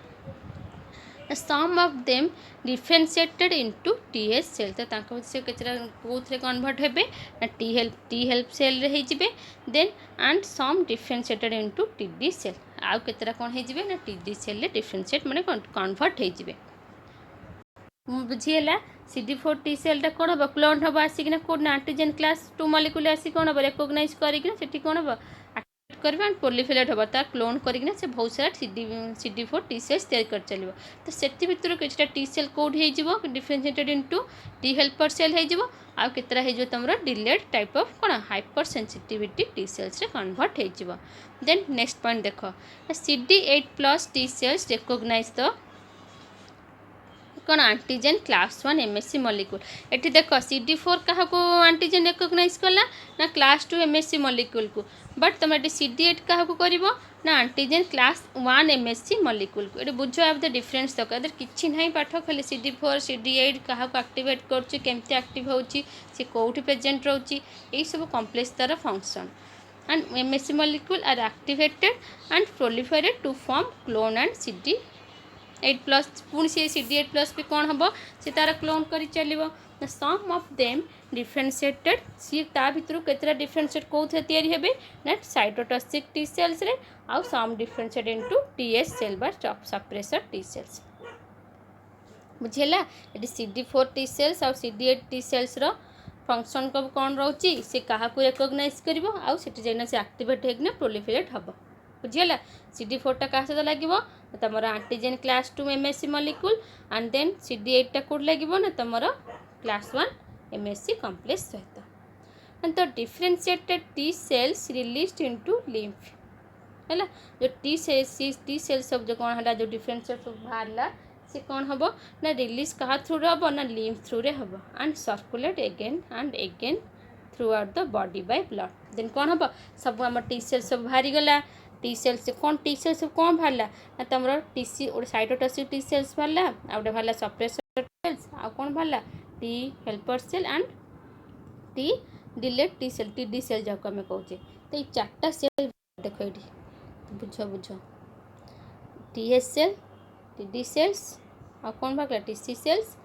Some of them differentiated into TH cell. तो से कौन कन्वर्ट हेबे ना टी हेल्प सेल रे हेजिबे। Then and some differentiated into TD cell आउ केतरा कौन हेजिबे ना टीडी सेल रे डिफरेंशिएट माने कन्वर्ट हेजिबे। बुझीगला CD4 टी सेलटा कौन हम क्लोन हम आसिकना कौन एंटीजन क्लास 2 मॉलिक्यूल आसी कौन हम रिकॉग्नाइज करिकना सेठी कौन हम एक्टिवेट करबा एंड प्रोलिफरेट हम तार क्लोन करिकना से बहुत सारा CD4 टी सेल्स तैयार कर चलिबो। तो सेठी भितर किछटा टी सेल कोड हे जिवो differentiated into T helper cell हे जिवो आ केतरा हे जो तमरो डिलेड टाइप ऑफ कौन हाइपर सेंसिटिविटी टी सेल्स रे कन्वर्ट हे जिवो। देन नेक्स्ट पॉइंट देखो CD8 plus T cells recognise the कौन एंटीजन क्लास 1 एमएससी मॉलिक्यूल। एठी देखो CD4 क्या को एंटीजन रिकॉग्नाइज कला ना क्लास 2 एमएससी मॉलिक्यूल को। बट तुम ये CD8 क्या को करिवो ना एंटीजन क्लास 1 एमएससी मॉलिक्यूल को। ये बुझो आप द डिफरेंस तक अदर किछि नहीं पाठ खाली CD4 CD8 क्या को एक्टिवेट करछि केमते एक्टिव होछि से कोठी प्रेजेंट रहउछि एई सब कॉम्प्लेक्स तार function and MSC molecule are activated and proliferate to form clone and CD8 plus पुणी से CD8 प्लस भी कौन हम से तार क्लोन कर चलो। सम ऑफ देम डिफरेंशिएटेड सी ता भितर केतरा डिफरेंशिएट कौन तैयारी हेबे ना साइटोटॉक्सिक टी सेल्स रे आउ some differentiate into TH cell by suppressor T cells. बुझेला ये CD4 टी सेल्स और CD8 टी सेल्स रो फंक्शन कब कौन रोची से कहा को रिकॉग्नाइज करिवो आउ सेठी जेना से एक्टिवेट हेगना प्रोलिफरेट हबो। बुझेला CD4 टा का सहित लागिवो तमरो antigen class 2 MSC molecule and then CD8 टा कोड लागिवो ना तमरो क्लास 1 एमएससी कॉम्प्लेक्स सहित। एंड तो differentiated T cells released into lymph हैला जो टी सेल्स सब जो कौन हला जो डिफरेंशिएट बाहरला से कौन हम ना रिलीज क्या थ्रू हम ना लिम्फ थ्रू रे हम and circulate again and again throughout the body by blood then कौन हम सब आम टी सेल्स सब बाहरी गला टी सेल्स कौन टी सेल्स सब कौन बाहर ना तुम टीसी गोटे साइटोटॉक्सिक टी सेल्स बाहर आ गए बाहर सप्रेसर सेल्स आ कौन बाहर T helper cell and T delayed T cell T D cell जाको आम कहे तो ये चार्टा सेल देख ये बुझ बुझ T S cell T D cells आ कौन भाग टी सेल्स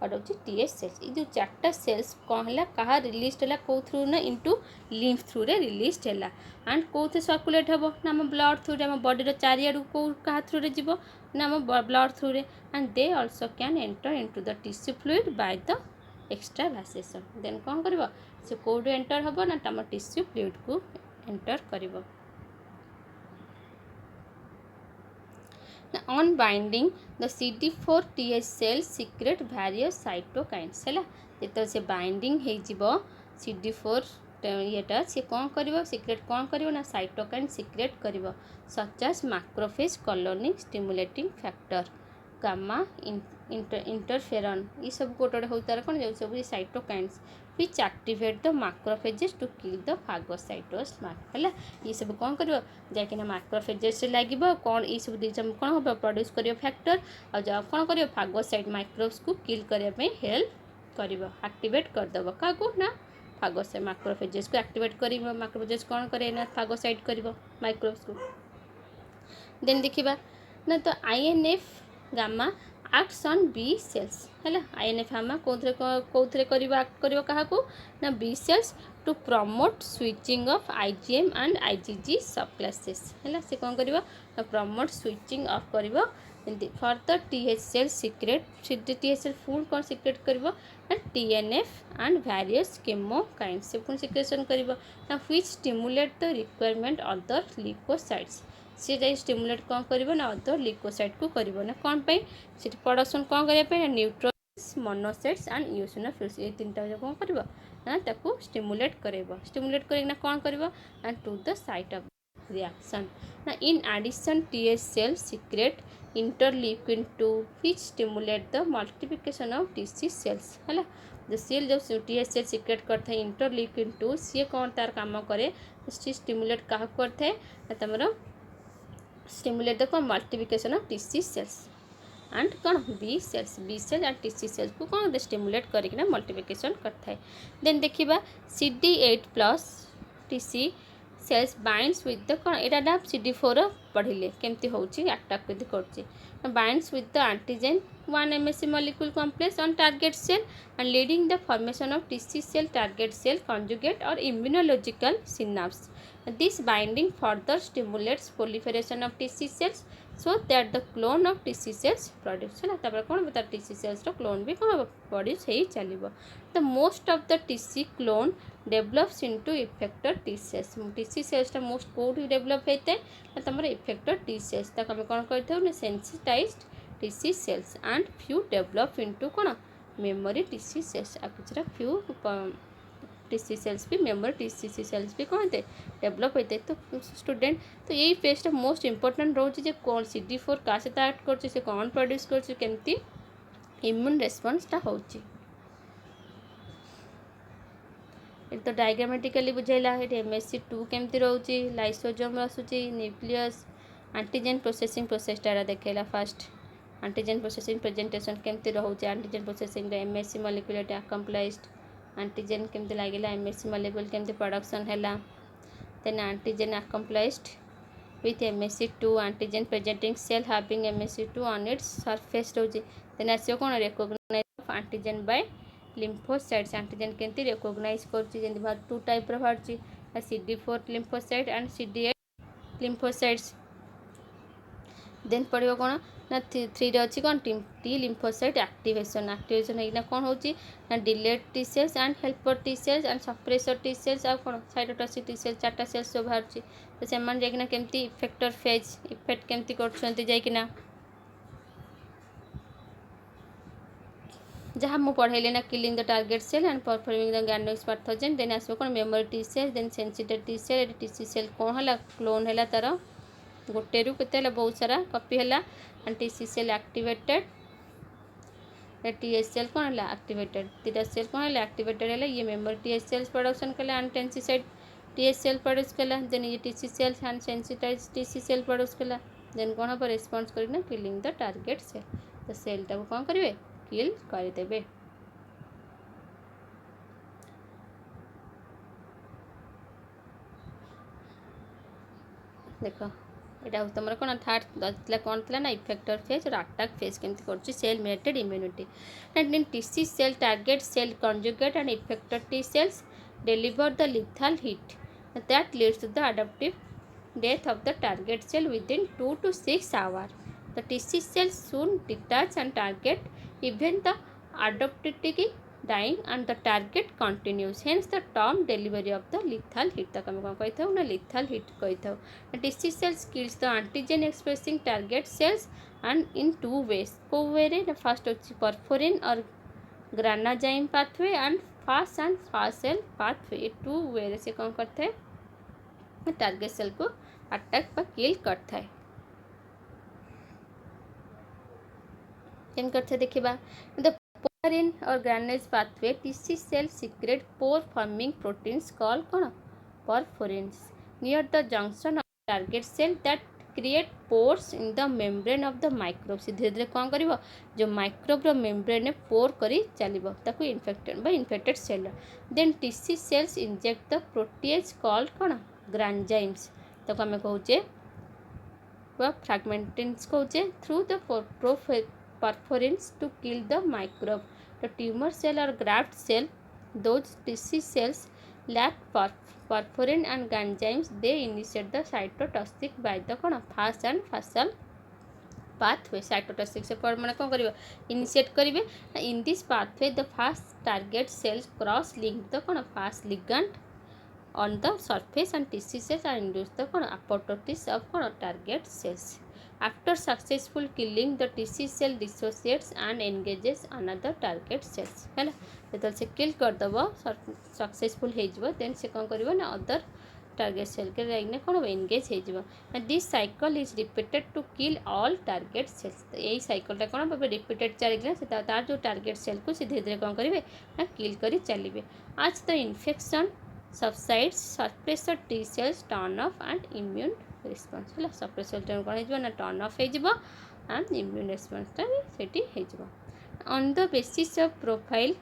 और हूँ टी एस सेल्स ये जो चार्टा सेल्स कौन है कहा रिलीज है कौ थ्रू ना इंटू लिम्फ थ्रू रे रिलीज है एंड कौ सर्कुलेट हम ना आम ब्लड थ्रू आम बॉडी चारिआडू कौ क्या थ्रू रे जीव ना आम ब्लड थ्रू रे and they also can enter into the tissue fluid by the extravasation then कौन कर से कौटू एंटर हम ना तुम टिश्यू फ्लूइड को एंटर कर on binding the CD4 TH cells secrete various cytokines है जो से बाइंडिंग हो CD4 येटा सी कौन कर सिक्रेट कौन कर ना साइटोकाइन सिक्रेट कर such as macrophage colony stimulating factor gamma interferon ये सब गोटे हो तार कौन जो सब cytokines which activate the macrophages to kill the phagocytosma है ये सब कौन कर जाकना मैक्रोफेजेस लगे कौन ये सब कौन हम प्रोड्यूस कर फैक्टर और जब कौन कर फागोसाइट माइक्रोब्स को किल करने हेल्प कर एक्टिवेट करदेव क्या ना फागोसाइट मैक्रोफेजेस को एक्टिवेट कर मैक्रोफेजेस कौन करे ना फागोसाइट कर माइक्रोब्स को देन देखा ना तो INF gamma acts on B cells है INF गामा कौन एक्ट कर ना B cells to promote switching of IgM and IgG subclasses है से कौन कर promote switching of कर further TH cells secrete TH cell full कौन secrete कर TNF and various chemokines से कौन secretion कर ना which stimulate the requirement other leukocytes सी जाए स्टिमुलेट कौन कर ना अदर लिकोसाइट को कर ना कौन पे प्रोडक्शन कौन करने न्यूट्रोन्स मोनोसाइट्स एंड इओसिनोफिल्स ये तीन टा कौन कर ना ताको स्टिमुलेट करना कौन कर to the site of reaction ना in addition TH cell secrete interleukin 2 which stimulate the multiplication of TC cells है जो सेल जो TH सेल सीक्रेट करता है इंटरल्यूकिन 2 सी कौन तार काम करे स्टिमुलेट क्या करता है तुम stimulate the multiplication of TC cells and कौन B cells and TC cells को कौन stimulate करके multiplication करता है then देखिबा CD8 plus TC cells binds with the कौन एटा ना CD4 पढ़िले केमती होची अटैक कदी करची binds with the antigen 1 MSC molecule complex on target cell and leading the formation of TC cell target cell conjugate or immunological synapse. This binding further stimulates proliferation of TC cells so that the clone of TC cells produce है तापर कौन बता TC cells रो clone भी कौन produce ही चलिबो the most of the TC clone develops into effector T cells TC cells टा most कोड develop होते हैं तमरा effector T cells तक हम कौन करते हो ना sensitized TC cells and few develop into कौन memory TC cells आ कुछ few TC सेल्स भी मेमोरी TC सेल्स भी कौन थे डेवलप होते तो स्टूडेंट तो यही फेस्ट मोस्ट इंपोर्टेंट रोचे कौन CD4 क्या से एक्ट कर कौन प्रोड्यूस करमती इम्यून रेस्पॉन्सटा होची तो डायग्रामेटिकली बुझेला ये MSC2 केमती रोचे लाइसोजोम आसूची न्यूक्लियस एंटीजन प्रोसेसिंग प्रोसेसटा देखेला फर्स्ट एंटीजन प्रोसेसिंग प्रेजेंटेशन केमती रोचे antigen processing MSC molecule accomplished antigen केमती लगे MSC मॉलिक्यूल केमती प्रोडक्शन है then antigen accomplished with MSC2 antigen presenting cell having MSC2 on its surface रोचे देन आसो कौन recognise of antigen by lymphocytes antigen केमती रिकॉग्नाइज कर टू टाइप बाहर CD4 lymphocyte and CD8 lymphocytes then पढ़ो कौन ना 3 अच्छी कौन टी लिम्फोसाइट एक्टिवेशन होना कौन हो delayed T cells and helper T cells and suppressor T cells आ कौन साइटोटॉक्सिक टी सेल्स 4टा सेल्स सब बाहर तो से जाकना केमती इफेक्टर फेज इफेक्ट केमती करना जहाँ मुझे पढ़ाइले ना killing the target cell and performing the गैनोइस पैथोजेन देन आसो कौन memory T cell then sensitive T cell TC cell कौन है क्लोन है तार गोटे रू के बहुत सारा कॉपी है and TC cell activated T H cell कौन है एक्टिवेटेड दुटा सेल कौन है एक्टिवेटेड है ये memory T H cells production कले एंड टेंसिसाइड टी एच सेल प्रोड्यूस कला देन ये T C cells and sensitise T C cell produce कला देन कौन हम रेस्पॉन्स करना किलिंग द टारगेट सेल तो सेलटा को कौन करेंगे किल करदे। देख यहाँ तुम कौन थर्ड कौन थी ना इफेक्टर फेज और अटैक फेज केमती कर cell mediated immunity and TC cell target cell conjugate and effector T cells deliver the lethal hit that leads to the adaptive death of the target cell within 2 to 6 hours. The TC cells soon detach and target even the adaptive dying and the target continues. Hence the term delivery of the lethal hit. तक हम कौन कही था ना lethal hit कही था. The TC cells kills the antigen expressing target cells and in two ways. को वे रे first होची perforin or granzyme pathway and Fas cell pathway ये टू वे से कौन करता है टारगेट सेल को अटैक पर किल करता है। केन करते देखिबा द पोरिन और granzyme pathway TC cell secrete pore forming proteins call कौन perforins near the junction of target cell that create pores in the membrane of the microbe से धीरे धीरे कौन कर जो माइक्रोब मेम्ब्रेन पोर करी चलो ताकू infected by infected cell then TC cells inject the protease called कौन ग्रांजाइम्स ताको आम कहे फ्रैगमेंटेन्स कहे through the perforins to kill the microbe the tumour cell or graft cell those TC cells lack perforin and granzymes they initiate the cytotoxic by the कौन fast and fasal pathway cytotoxic से मैंने कौन करिवे इनिशिएट करिवे in this pathway the fast target cells cross link the कौन fast ligand on the surface and TC cells are induced the कौन apoptosis of कौन target cells after successful killing the TC cell dissociates and engages another target cells है जो से किल करदेव सक्सेसफुल हो देन से कौन कर ना अदर टारगेट सेल के लाइक कौन एंगेज हो this cycle is repeated to kill all target cells तो यही साइकिलटा कौन रिपीटेड चलना से तार जो टारगेट सेल को सी धीरे धीरे कौन करेंगे ना किल कर चलिए as the infection subsides suppressor T cells turn off and immune response है सप्रेसर कौन हो टर्न ऑफ हो एंड इम्यून रिस्पॉन्सटा से on the basis of profile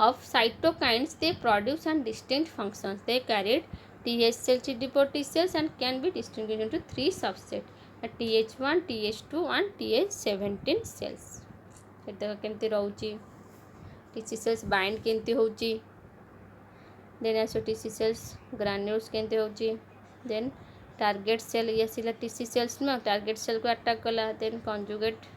of cytokines they produce and distinct functions they carried TH cell CD4 T cells and can be distinguished into three subsets TH1 TH2 and TH17 cells देखो केमती रोची TC cells bind केमती होची देन आसो TC cells granules केमती होची देन टारगेट सेल ये सिला TC cells में टारगेट सेल को अटैक कला देन कंजुगेट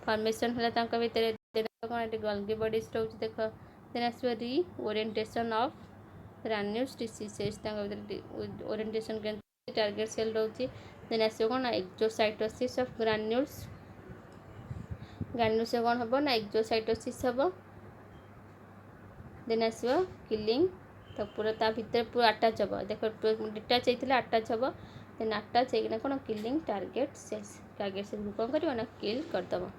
फॉर्मेशन होला तांका भितर देन कोन एटी गल्गी बॉडीज रोची देखो देन आसो reorientation of granules TC cells orientation के टारगेट सेल रोची देन आसो कोन एक्सोसाइटोसिस ऑफ ग्रान्यूल्स ग्रान्यूल्स कौन हम ना एक्सोसाइटोसिस हम देन आसो किलिंग तो पूरा ता भीतर पूरा अटैच हम देख डिटाच होता अटैच हम देन अटैच होना कौन किलिंग टारगेट सेल्स को कौन कर ना किल करदेव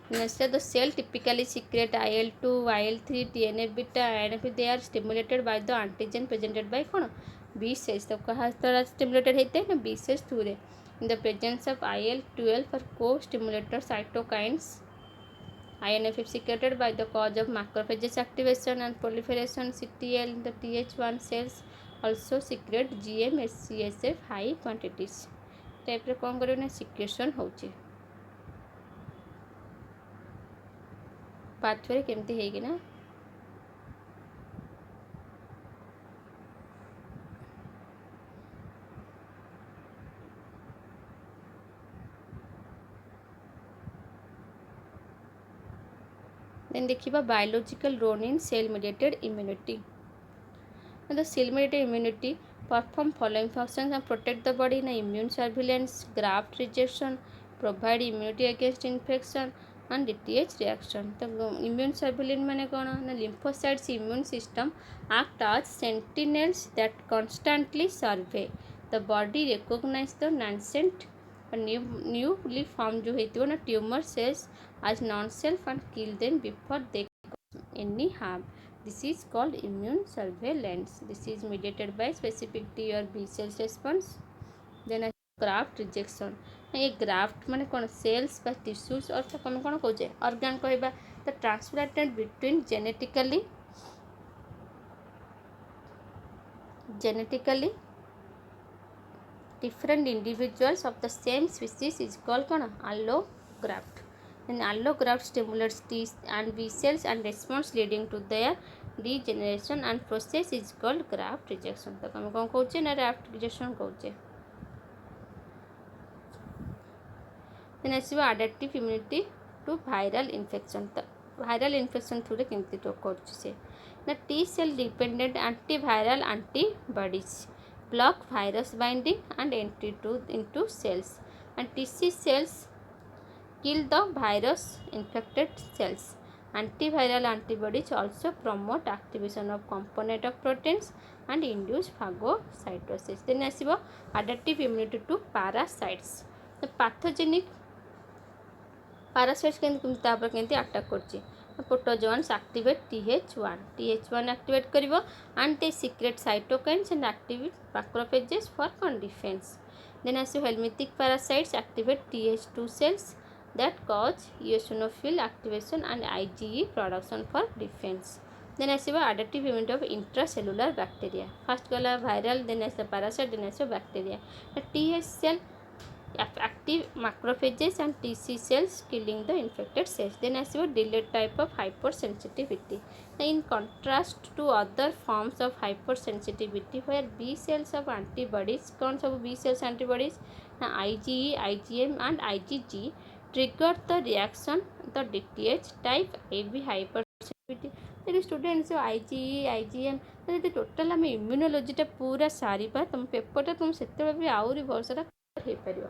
Next, the cell typically secrete IL-2, IL-3, TNF-beta, INF. They are stimulated by the antigen presented by कौन B cells. तो कहाँ तरह stimulated होते हैं ना B cells through रे. In the presence of IL-12 or co-stimulator cytokines, INF is secreted by the cause of macrophages activation and proliferation. CTL, the TH1 cells also secrete GM-CSF high quantities. Type रे कौन करें ना secretion होची. पाथवे केमती है ना देन देखिबा biological role in cell mediated immunity the cell mediated immunity perform following functions and protect the body in immune surveillance graft rejection provide immunity against infection and DTH reaction. तो immune surveillance माने कौन ना lymphocytes immune system act as sentinels that constantly survey the body, recognize the nascent newly formed जो हेतु ना tumor cells as non-self and kill them before they cause any harm. This is called immune surveillance. This is mediated by specific T or B cells response. Then graft rejection. ये ग्राफ्ट माने कौन सेल्स बा टिश्यूज और कौन कौन कहे ऑर्गन कहवा the transplanted between genetically different individuals of the same species is called कौन allograft. Then allograft stimulates T and B cells and response leading to their degeneration and process is called graft rejection. तो हम कौन कहे ना graft rejection कहे. Then आसो adaptive immunity to viral infection. तो viral infection थ्रू केमती तो कर T cell dependent antiviral antibodies block virus binding and entry into cells, and TC cells kill the virus infected cells. Antiviral antibodies also promote activation of component of proteins and induce phagocytosis. Then आसो adaptive immunity to parasites. The pathogenic parasites केमती अटैक कर protozoans activate TH1 activate करिवो and they secrete cytokines and activate macrophages for defense. Then आसो helminthic parasites activate TH2 cells that cause eosinophil activation and IgE production for defense. Then आसो adaptive immunity of intracellular bacteria. First गला viral, then आसो parasite, then आसो bacteria. TH cell active macrophages and TC cells killing the infected cells. Then as a delayed type of hypersensitivity. In contrast to other forms of hypersensitivity where B cells of antibodies, कौन सब B cells antibodies IgE, IgM and IgG trigger the reaction, the DTH type AB hypersensitivity. देखिए स्टूडेंट्स IgE, IgM तो टोटाल आम इम्यूनोलोजीटा पूरा सारिबा तुम पेपरटा तुम से भी आउरी भरसाटा हो पारिबो.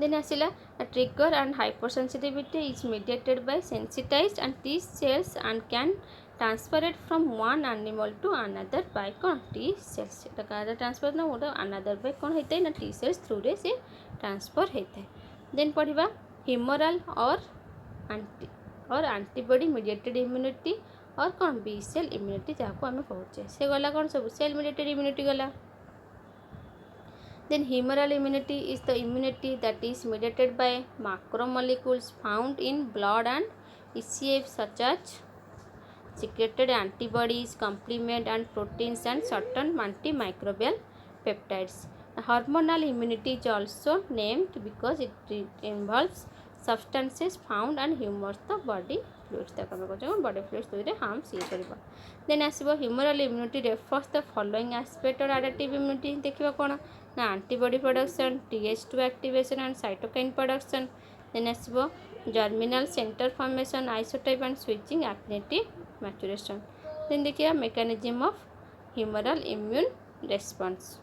Then आसिला trigger and hypersensitivity is mediated by sensitized and T cells and can transfer it from one animal to another by कौन T cells. এটা কারা ट्रांसफर ना ओटा another by कौन होता है ना T cells थ्रू रे से ट्रांसफर होता है. Then पढ़िबा humoral और antibody mediated immunity और कौन B cell immunity जाको आमे कहूचे से गला कौन सब cell mediated immunity गला. Then humoral immunity is the immunity that is mediated by macromolecules found in blood and ECF such as secreted antibodies, complement and proteins and certain antimicrobial peptides. Hormonal immunity is also named because it involves substances found and humors the body fluids. Body fluids to harm करिबा. Then आसो humoral immunity refers the following aspect or adaptive immunity देखिबा कोन ना antibody production, TH2 activation and cytokine production. Then आसो germinal center formation, isotype and switching affinity maturation. Then देखिए mechanism of humoral immune response.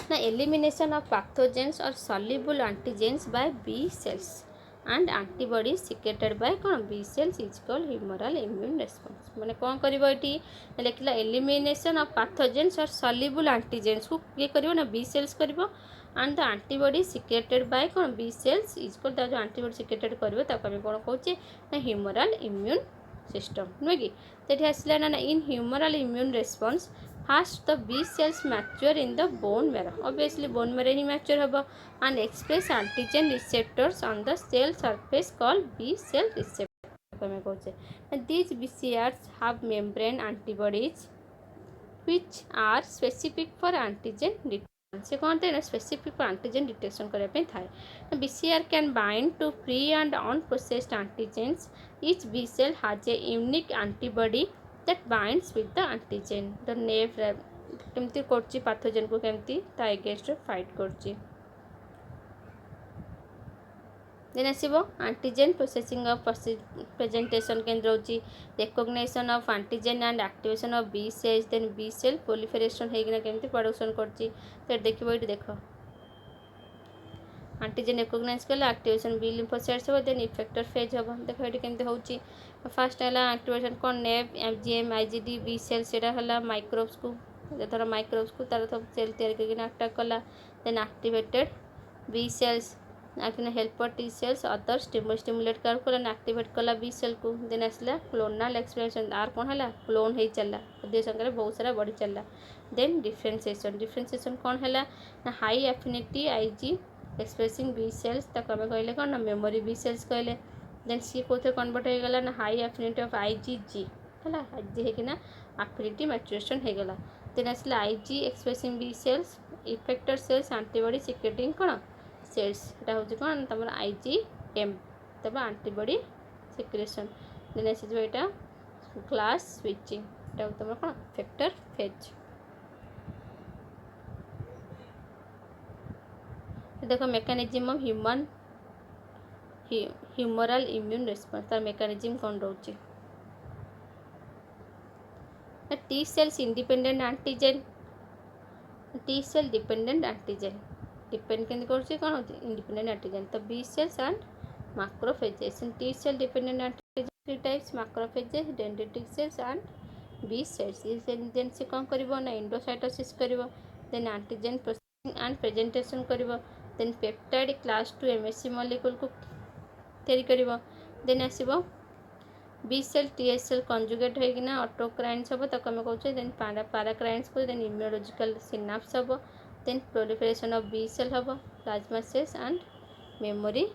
Now elimination of pathogens or soluble antigens by B cells and antibodies secreted by कौन B cells is called humoral immune response. माने कौन करिवो एटी लिखला elimination of pathogens or soluble antigens को ये करिवो ना B cells करिवो and the antibody secreted by कौन B cells is called जो antibody secreted करिवो ताको हम कौन कहूचे ना humoral immune system नुहे कि तेठी आसला ना in humoral immune response first the B cells mature in the bone marrow. Obviously bone marrow he mature होगा and express antigen receptors on the cell surface called B cell receptors. And these BCRs have membrane antibodies which are specific for antigen detection. से कौन थे ना specific for antigen detection करने पे था. BCR can bind to pre and unprocessed antigens. Each B cell has a unique antibody that binds with the antigen. The nave केमती करछि पैथोजेन को केमती ता अगेंस्ट फाइट करछि. देन आसीबो एंटीजन प्रोसेसिंग ऑफ प्रेजेंटेशन केंद्र होछि recognition of antigen and activation of B cells. Then B cell proliferation हेगिना केमती प्रोडक्शन करछि तो देखिबो एटी देखो आंटीजेन रिकॉग्नाइज कला एक्टिवेशन बी लिम्फोसाइट्स हो देन इफेक्टर फेज हम देख ये केमती होची फास्ट है एक्टिवेशन कौन नेब एफजीएम आईजीडी बी सेल से माइक्रोब्स को धर माइक्रोब्स को तार सब सेल तैयारी करके अटैक कला then activated B cells helper T cells other stimulate कर एक्टिवेट कला बी सेल को देन आसला क्लोनल एक्सप्रेशन आर कौन है क्लोन हो चलला अधिक संख्यार बहुत सारा बढ़ी चलला देन डिफरेंशिएशन कौन है ना high affinity Ig expressing B cells ताको आम कहले कौन ना मेमोरी बी सेल्स कहले देन सी कौन कन्वर्ट हो गला ना हाई एफिनिटी ऑफ आईजीजी है आईजी होना एफिनिटी मैचुरेशन हो गला देन आसला Ig expressing B cells effector cells antibody secreting कौन सेल्स এটা হচ্ছে কোন তোমার আইজিএম তবে অ্যান্টিবডি সিক্রেশন দেন আসবে এটা ক্লাস সুইচিং এটা তোমার কোন ফ্যাক্টর ফেজ देखो mechanism of humoral immune response तार मेकानिज्म कौन रोचे T cells independent antigen T cell dependent antigen depend केंद्र करछे कौन होती इंडिपेंडेंट एंटीजन तो B cells and macrophages T cell dependent antigen three types macrophages dendritic cells and B cells ये से कौन करिवो ना एंडोसाइटोसिस करिवो then antigen processing and presentation करिवो then peptide class 2 MSC molecule को तैयारी करिवो देन आसीबो B cell T S cell conjugate होइकिना ऑटोक्राइन्स हम तक आम कहूँ देन पैराक्राइन्स को देन इम्यूनोलॉजिकल सिनाप्स हम then proliferation of B cell हम plasma cells and memory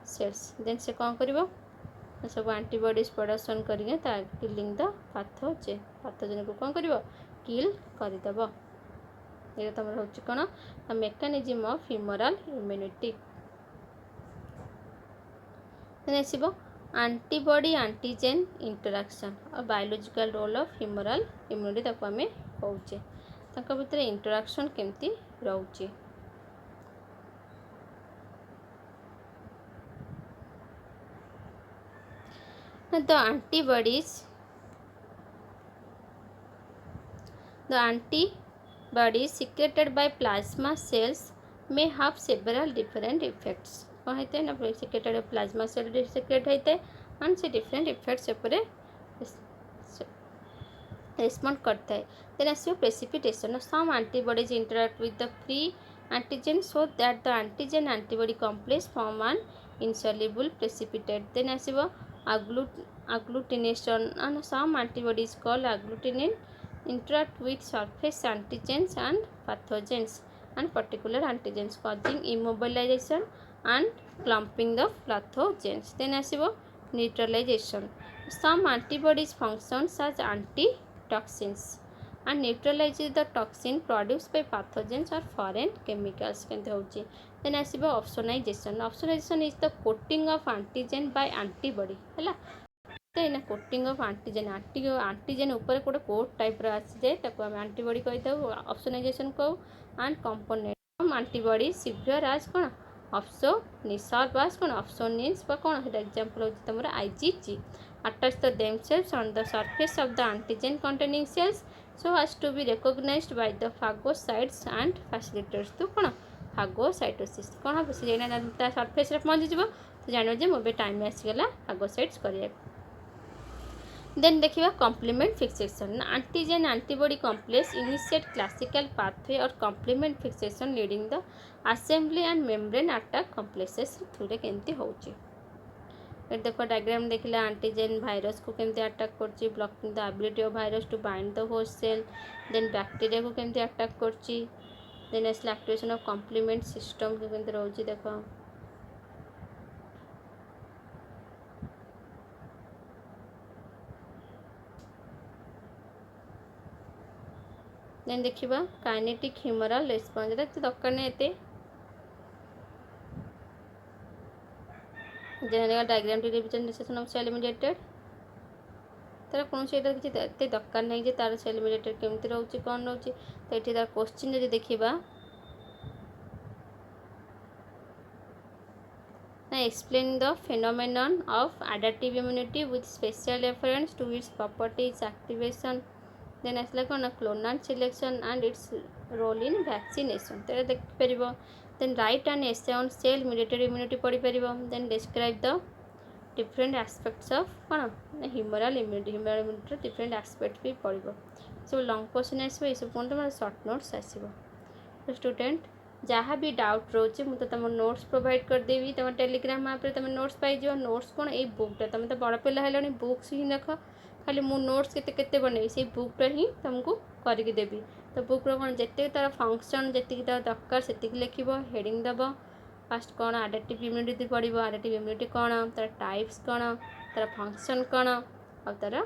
cells then से कौन कर सब एंटीबॉडीज प्रोडक्शन करके किलिंग द पैथोजेन को कौन कर किल करदेव ये तुम हूँ कौन mechanism of humoral immunity then आसो antibody antigen interaction or biological role of humoral immunity ताको आम कहूचे तांका भितर इंटरैक्शन केमती रोचे the antibodies secreted by plasma cells may have several different effects कौन होता है ना सिक्रेटेड प्लाज्मा सेल सिक्रेट होता है एंड से डिफरेंट इफेक्ट्स उपरे रेस्पॉन्ड करता है देन आसो precipitation some antibodies interact with the free antigen so that the antigen antibody complex form an insoluble precipitate then आसो agglutination and some antibodies called agglutinin interact with surface antigens and pathogens and particular antigens causing immobilization and clumping the pathogens then आसो neutralization some antibodies functions as antitoxins and neutralizes the toxin produced by pathogens or foreign chemicals केमते होची देन आसो opsonization is the coating of antigen by antibody है ना कोटिंग ऑफ एंटीजेन ऊपर गोटे कोट टाइप आसी जाए आम एंटीबॉडी कही था ऑप्सोनाइजेशन कहू एंड कंपोनेंट एंटीबॉडी सिवियर आज कौन ऑप्सोनिसर्व आज कौन ऑप्सोनिन्स कौन है एग्जांपल होची तुम IgG attach the themselves on the surface of the antigen containing cells so as to be recognized by the phagocytes and facilitators तो कौन phagocytosis कौन हम से जाना सरफेस रे पहुंची जीवो तो जानो जे मोबे टाइम आसीगला phagocytes करिया देन देखिबा complement fixation antigen antibody complex initiate classical pathway और complement fixation leading the assembly and membrane attack complexes through रे केमती होची देखो डायग्राम देखला एंटीजेन वायरस को केमती अटैक करची blocking the ability of virus to bind the host cell then bacteria को केमती अटैक करची देन आसला एक्टिवेशन ऑफ कॉम्प्लीमेंट सिस्टम को केमती रहउची देखो देन देखिबा काइनेटिक ह्यूमरल रेस्पॉन्स रे तो दरकार नै एते general diagram representation of cell mediated तार कौन से किसी एते दरकार नहीं जे तार सेल मेडिएटेड केमती रहउची कौन रहउची तो एठी तार क्वेश्चन जे देखिबा ना explain the phenomenon of adaptive immunity with special reference to its properties activation then आसला कौन clonal selection and its role in vaccination तो देख पार then write an essay on cell mediated immunity पढ़ी पार. Then describe the different aspects of कौन ह्यूमरल इम्यूनिटी डिफरेंट एस्पेक्ट भी पढ़ सब लंग क्वेश्चन आसो ये सब कौन तुम सर्ट नोट्स आसो. तो स्टूडेंट जहाँ भी डाउट रोचे मुझे तुम नोट्स प्रोवाइड करदेवी तुम टेलीग्राम आप तुम नोट्स पाइज. नोट्स कौन ये बुकटा तुम तो बड़ पिला है बुक्स ही देख खाली मु नोट्स केते बनइबी से बुकटा ही तुमको करके देवी. तो बुक्र कौन जिते तार फंक्शन जी तार दरकार से लिख हेडिंग दब. फास्ट कौन एडेप्टिव इम्यूनिटी पढ़ एडेप्टिव इम्यूनिटी कौन तार टाइप्स कौन तार फंक्शन कौन और तार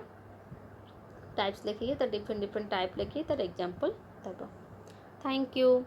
टाइप्स लिखिए तार डिफरेंट डिफरेंट टाइप लिखिए तार एग्जांपल दब. Thank you.